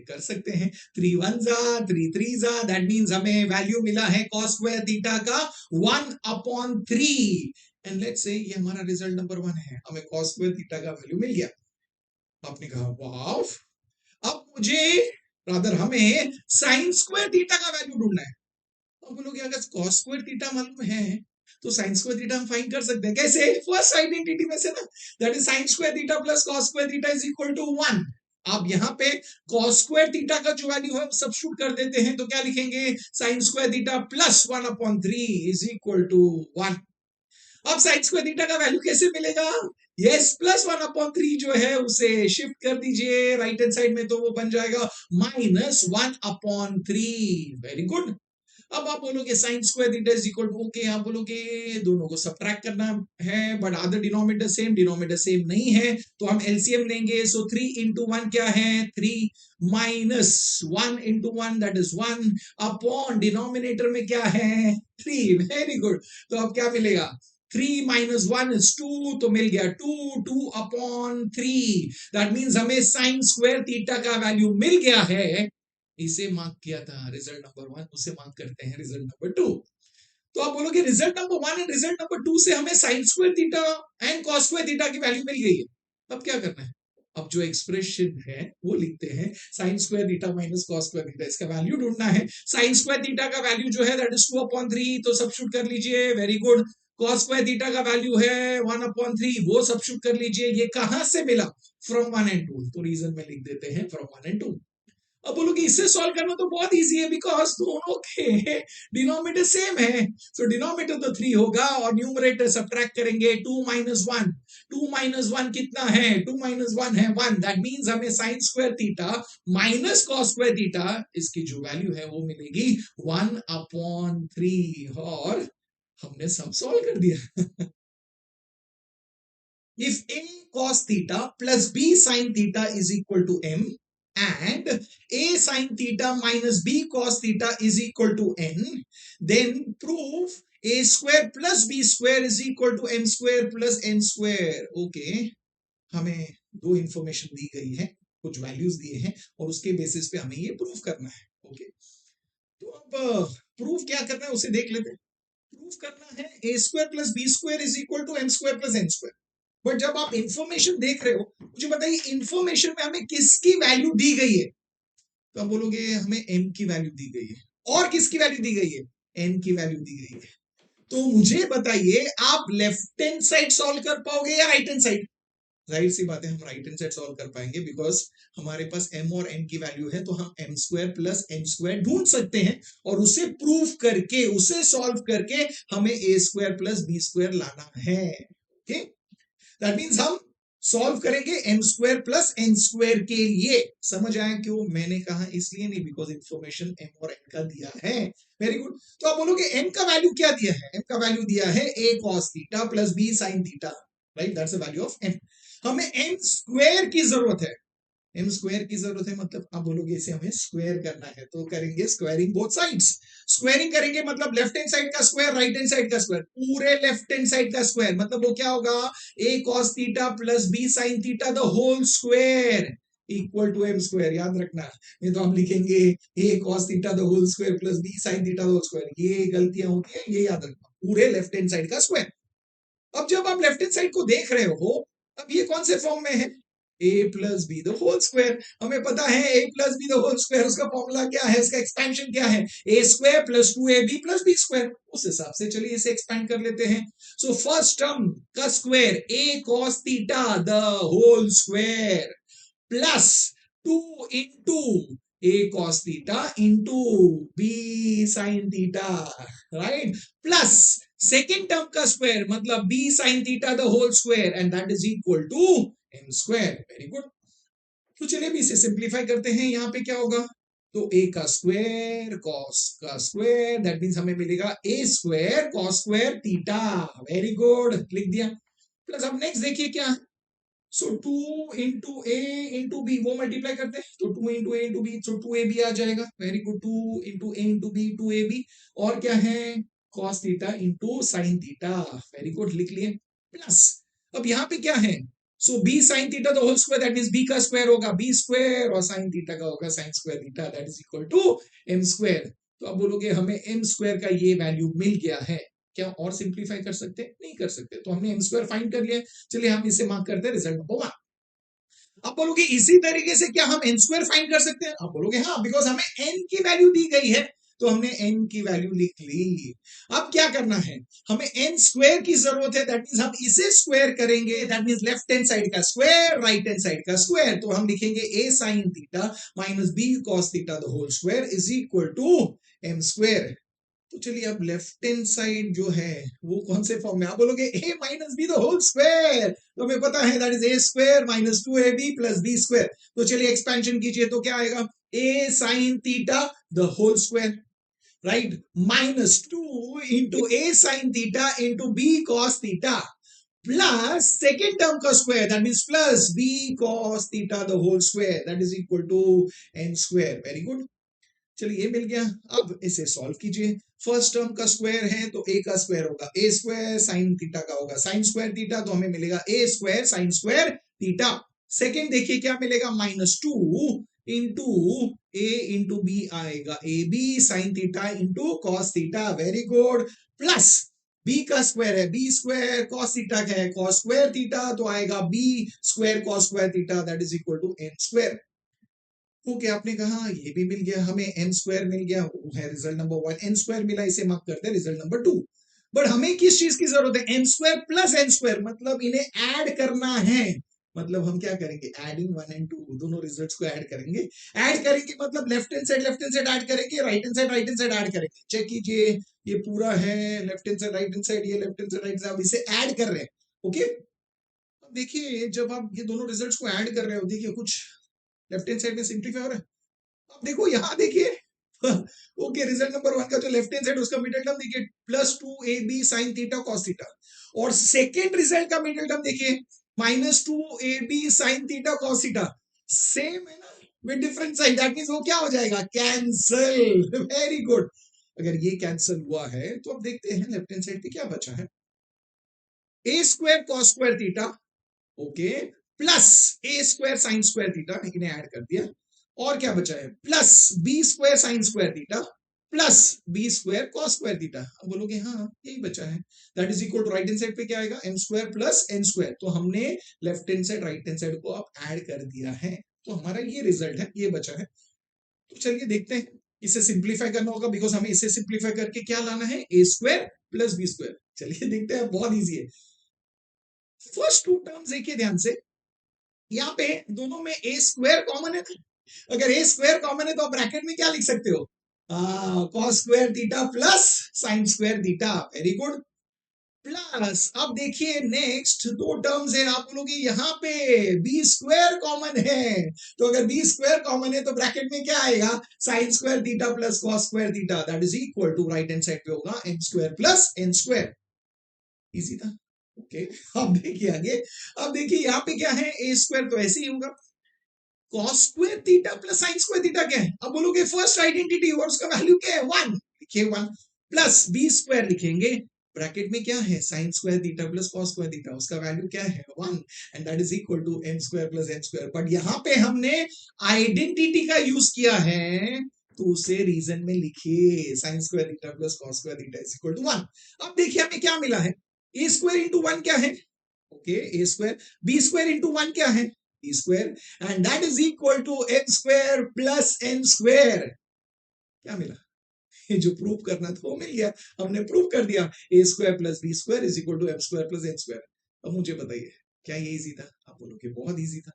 कर सकते हैं 3 1 जा 3 3 जा. दैट मींस हमें वैल्यू मिला है cos स्क्वायर थीटा का 1 अपॉन 3. एंड लेट्स से ये हमारा रिजल्ट नंबर 1 है, हमें cos स्क्वायर थीटा का वैल्यू मिल गया. आपने कहा वाव, अब मुझे रादर हमें sin स्क्वायर थीटा का वैल्यू ढूंढना है. अब बोलोगे अगर cos स्क्वायर थीटा मालूम है तो sin स्क्वायर थीटा हम फाइंड कर सकते हैं. कैसे, फर्स्ट आइडेंटिटी में से ना, that is sin square theta plus cos square theta is equal to 1. आप यहाँ पे cos स्क्वायर थीटा का जो वैल्यू है सब्स्टिट्यूट कर देते हैं, तो क्या लिखेंगे sin square theta plus 1 upon 3 is equal to 1. अब साइन स्क्वायर थीटा का वैल्यू कैसे मिलेगा, यस प्लस 1 अपॉन 3 जो है उसे शिफ्ट कर दीजिए राइट हैंड साइड में, तो वो बन जाएगा -1 अपॉन 3. Very good. अब आप बोलोगे sine square theta is equal to, okay आप बोलोगे दोनों को सबट्रैक्ट करना है, बट आदर डिनोमिनेटर सेम नहीं है, तो हम एलसीएम लेंगे. सो 3 इंटू 1 क्या है 3, minus 1 into 1 that is 1 upon denominator में क्या है 3. Very good. तो अब क्या मिलेगा 3 minus 1 is 2, तो मिल गया 2 अपॉन 3. दैट मीन्स हमें साइन स्क्वायर थीटा का वैल्यू मिल गया है. इसे मार्क किया था रिजल्ट नंबर 1, उसे मार्क करते हैं रिजल्ट नंबर 2. तो आप बोलोगे result number 1 and result number 2 से हमें sign square theta and cos square theta की वैल्यू मिल गई है. अब क्या करना है, अब जो एक्सप्रेशन है वो लिखते हैं sine square theta minus cos square theta, इसका वैल्यू ढूंढना है. साइन स्क्वायर थीटा का वैल्यू जो है दैट इज 2 अपॉन 3, तो सब्स्टिट्यूट कर लीजिए. Very good. cos square theta का वैल्यू है 1 अपॉन 3, वो सब्स्टिट्यूट कर लीजिए. ये कहां से मिला, फ्रॉम 1 एंड 2, तो रीजन में लिख देते हैं फ्रॉम 1 एंड 2. अब बोलोगे इससे सॉल्व करना तो बहुत इजी है, बिकॉज दोनों के डिनोमिनेटर सेम है. सो डिनोमिनेटर तो 3 होगा और न्यूमरेटर सब्ट्रैक्ट करेंगे 2 minus 1. 2 minus 1 कितना है, 2 minus 1 है 1. दैट मींस हमें sign square theta minus cos square theta, इसकी जो वैल्यू है वो मिलेगी 1 अपॉन 3, और हमने सब सॉल्व कर दिया. If a cos theta plus b sin theta is equal to m and a sin theta minus b cos theta is equal to n, then prove a square plus B square is equal to m square plus n square. Okay, हमें दो information दी गई है, कुछ values दिए हैं और उसके basis पे हमें ये प्रूफ करना है। ओके, तो अब प्रूफ क्या करना है उसे देख लेते हैं। प्रूफ करना है ए square plus B square is equal to m square plus n square. But जब आप इंफॉर्मेशन देख रहे हो, मुझे बताइए इंफॉर्मेशन में हमें किसकी वैल्यू दी गई है? तो आप बोलोगे हमें m की वैल्यू दी गई है, और किसकी वैल्यू दी गई है? n की वैल्यू दी गई है। तो मुझे बताइए आप लेफ्ट हैंड साइड सॉल्व कर पाओगे या राइट हैंड साइड? जाहिर सी बात है हम राइट हैंड साइड सॉल्व कर पाएंगे, बिकॉज हमारे पास m और n की वैल्यू है, तो हम m square plus n square ढूंढ सकते हैं और उसे प्रूफ करके, उसे सॉल्व करके हमें a square plus B square लाना है। ओके, दैट मीन्स हम सॉल्व करेंगे m square plus n square के लिए। समझ आया क्यों मैंने कहा? इसलिए नहीं, बिकॉज इंफॉर्मेशन एम और एन का दिया है। Very good. तो आप बोलोगे एम का वैल्यू क्या दिया है? एम का वैल्यू दिया है a cos theta plus b sine theta, right? That's the value of m. हमें एम स्क्वायर की जरूरत है, एम स्क्वायर की जरूरत है, मतलब आप बोलोगे इसे हमें स्क्वायर करना है, तो करेंगे स्क्वायरिंग बोथ साइड्स। स्क्वायरिंग करेंगे मतलब लेफ्ट हैंड साइड का स्क्वायर, राइट हैंड साइड का स्क्वायर, पूरे लेफ्ट हैंड साइड का स्क्वायर, मतलब वो क्या होगा? a cos theta plus b sin theta the whole square equal to m square. याद रखना, नहीं तो हम लिखेंगे a cos theta the whole square plus b sin theta the whole square, ये गलतियां होती है, ये याद रखना, पूरे लेफ्ट हैंड साइड का स्क्वायर। अब जब आप लेफ्ट हैंड साइड को देख रहे हो, अब ये कौन से फॉर्म में है? a plus B the whole square. हमें पता है a plus B the whole square, उसका फॉर्मूला क्या है, उसका एक्सपेंशन क्या है? a square plus 2ab plus B square. उस हिसाब से चलिए इसे एक्सपेंड कर लेते हैं। सो फर्स्ट टर्म का square a cos theta the whole square plus 2 into a cos theta into b sin theta, right? Plus second term का स्क्वायर मतलब b sin theta the whole square and that is equal to m square. Very good. तो चलिए भी इसे simplify करते हैं। यहाँ पे क्या होगा? तो a का स्क्वायर cos का स्क्वायर, दैट मींस हमें मिलेगा a square cos square theta. Very good, लिख दिया। प्लस अब नेक्स्ट देखिए क्या है। सो 2 इंटू ए इंटू बी, वो मल्टीप्लाई करते हैं, तो 2 इंटू ए इंटू बी, सो 2ab आ जाएगा। वेरी गुड, 2 इंटू ए इंटू बी 2ab, और क्या है? cos theta into sine theta. Very good, लिख लिए। प्लस अब यहाँ पे क्या है? So b sin theta the whole square, that means b का स्क्वायर होगा b स्क्वायर और sin थीटा का होगा sin square theta, that is equal to m square. तो अब बोलोगे हमें m स्क्वायर का ये वैल्यू मिल गया है, क्या और सिंप्लीफाई कर सकते? नहीं कर सकते, तो हमने m स्क्वायर फाइंड कर लिया। चलिए हम इसे मार्क करते हैं रिजल्ट नंबर 1। आप बोलोगे इसी तरीके से क्या हम n स्क्वायर फाइंड कर सकते हैं? आप बोलोगे हाँ, बिकॉज हमें n की वैल्यू दी गई है, तो हमने n की वैल्यू लिख ली। अब क्या करना है? हमें n स्क्वायर की जरूरत है, दैट मींस हम इसे स्क्वायर करेंगे, that means left hand side का स्क्वायर राइट हैंड साइड का स्क्वायर, तो हम लिखेंगे a sin theta minus b cos theta the whole square is equal to m square. तो चलिए अब लेफ्ट हैंड साइड जो है वो कौन से फॉर्म में? आप बोलोगे a minus b the whole square, तो हमें पता है that is a square minus 2ab plus b square. तो चलिए एक्सपेंशन कीजिए, तो क्या आएगा? a sin theta the whole square, right, minus 2 into a sin theta into b cos theta plus second term का square, that means plus b cos theta the whole square, that is equal to n square. Very good, चलिए ये मिल गया। अब इसे solve कीजिए। First term का square है तो a का स्क्वायर होगा a स्क्वायर, साइन थीटा का होगा साइन स्क्वायर थीटा, तो हमें मिलेगा a square sine square theta. Second देखिए क्या मिलेगा? Minus 2 into a into b आएगा a b sine theta into cos theta. Very good, plus b का स्क्वायर है b स्क्वायर कॉस थीटा का है कॉस स्क्वायर थीटा, तो आएगा b square cos square theta, that is equal to n square. Okay, आपने कहा ये भी मिल गया, हमें m स्क्वायर मिल गया, वो है रिजल्ट नंबर 1। n स्क्वायर मिला, इसे मार्क करते हैं रिजल्ट नंबर 2। बट हमें किस चीज की जरूरत है? m square plus n square, मतलब इन्हें ऐड करना है। मतलब हम क्या करेंगे? एडिंग 1 एंड 2, दोनों रिजल्ट्स को ऐड करेंगे। ऐड करेंगे मतलब लेफ्ट हैंड साइड ऐड करेंगे, राइट हैंड साइड ऐड करेंगे। चेक कीजिए, ये पूरा है left hand side right hand side, ये left hand side right side, अब इसे ऐड कर रहे हैं। ओके, अब देखिए जब आप ये दोनों रिजल्ट्स को ऐड कर रहे हो, देखिए कुछ लेफ्ट हैंड साइड में सिंप्लीफाई हो रहा है। अब देखो यहाँ देखिए ओके, रिजल्ट नंबर 1 का जो लेफ्ट हैंड साइड उसका मिडिल टर्म देखिए plus 2ab sin theta cos theta, और सेकेंड रिजल्ट का मिडिल टर्म देखिए minus 2ab sin theta cos theta. Same है ना, with different sign, that means वो क्या हो जाएगा? कैंसल। वेरी गुड, अगर ये कैंसिल हुआ है तो अब देखते हैं लेफ्ट हैंड साइड पे क्या बचा है। ए square cos square theta, okay, plus a square sine square theta, इन्हें ऐड कर दिया, और क्या बचा है plus B square sine square theta plus B square cos square theta. अब बोलोगे हाँ यही बचा है, that is equal to right hand side पे क्या आएगा m square plus n square. तो हमने left hand side right hand side को अब ऐड कर दिया है, तो हमारा ये रिजल्ट है, ये बचा है। तो चलिए देखते हैं, इसे सिंप्लीफाई करना होगा बिकॉज हमें इसे सिंप्लीफाई करके क्या लाना है ए स्क्वायर प्लस बी स्क्वायर। चलिए देखते हैं, बहुत इजी है। फर्स्ट टू टर्म्स देखिए ध्यान से, यहाँ पे दोनों में ए स्क्वायर कॉमन है, अगर ए स्क्वायर कॉमन है तो आप ब्रैकेट में क्या लिख सकते हो, cos square theta plus sign square theta, very good, plus अब देखिए नेक्स्ट दो टर्म्स है, आप बोलोगे यहाँ पे बी स्क्वायर कॉमन है, तो अगर बी स्क्वायर कॉमन है तो ब्रैकेट में क्या आएगा, sine square theta plus cos square theta, that is equal to right hand side पे होगा m square plus n square. Easy था, ओके। अब देखिए आगे, अब देखिए यहाँ पे क्या है, ए स्क्वायर तो ऐसे ही होगा, cos square theta plus sign square theta क्या है, अब बोलोगे फर्स्ट आइडेंटिटी और उसका वैल्यू क्या है 1, लिखिए 1, प्लस बी स्क्वायर लिखेंगे, ब्रैकेट में क्या है sine square theta plus cos square theta, उसका वैल्यू क्या है 1, and that is equal to m square plus n square. But यहाँ पे हमने आइडेंटिटी का यूज किया है, तो उसे रीजन में लिखिए sine square theta plus cos square theta is equal to 1। अब देखिए हमें क्या मिला है, ए स्क्वायर इंटू 1 क्या है, okay, a square, b square into 1 क्या है b square, and that is equal to m square plus n square. क्या मिला, ये जो प्रूव करना था वो मिल गया, हमने प्रूव कर दिया, a square plus B square is equal to m square plus n square. अब मुझे बताइए क्या ये इजी था, आप बोलोगे बहुत इजी था,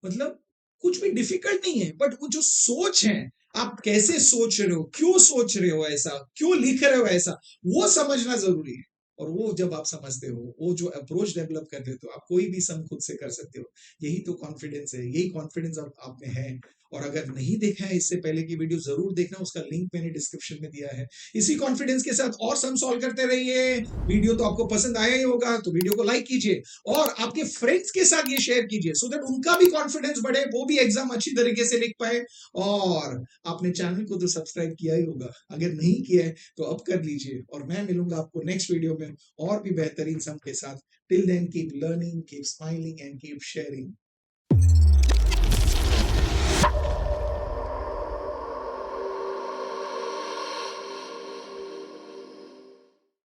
मतलब कुछ भी डिफिकल्ट नहीं है, बट वो जो सोच है, आप कैसे सोच रहे हो, क्यों सोच रहे हो ऐसा, क्यों लिख रहे हो ऐसा, वो समझना जरूरी है। और वो जब आप समझते हो, वो जो अप्रोच डेवलप करते हो, तो आप कोई भी सम खुद से कर सकते हो। यही तो कॉन्फिडेंस है, यही कॉन्फिडेंस आप में है। और अगर नहीं देखा है इससे पहले की वीडियो, जरूर देखना, उसका लिंक मैंने डिस्क्रिप्शन में दिया है। इसी कॉन्फिडेंस के साथ और सम सॉल्व करते रहिए। वीडियो तो आपको पसंद आया ही होगा, तो वीडियो को लाइक कीजिए और आपके फ्रेंड्स के साथ ये शेयर कीजिए, सो दैट उनका भी कॉन्फिडेंस बढ़े, वो भी एग्जाम अच्छी तरीके से लिख पाए। और आपने चैनल को तो सब्सक्राइब किया ही होगा, अगर नहीं किया है तो अब कर लीजिए। और मैं मिलूंगा आपको नेक्स्ट वीडियो में और भी बेहतरीन सम के साथ। Till then keep learning, keep smiling and keep sharing.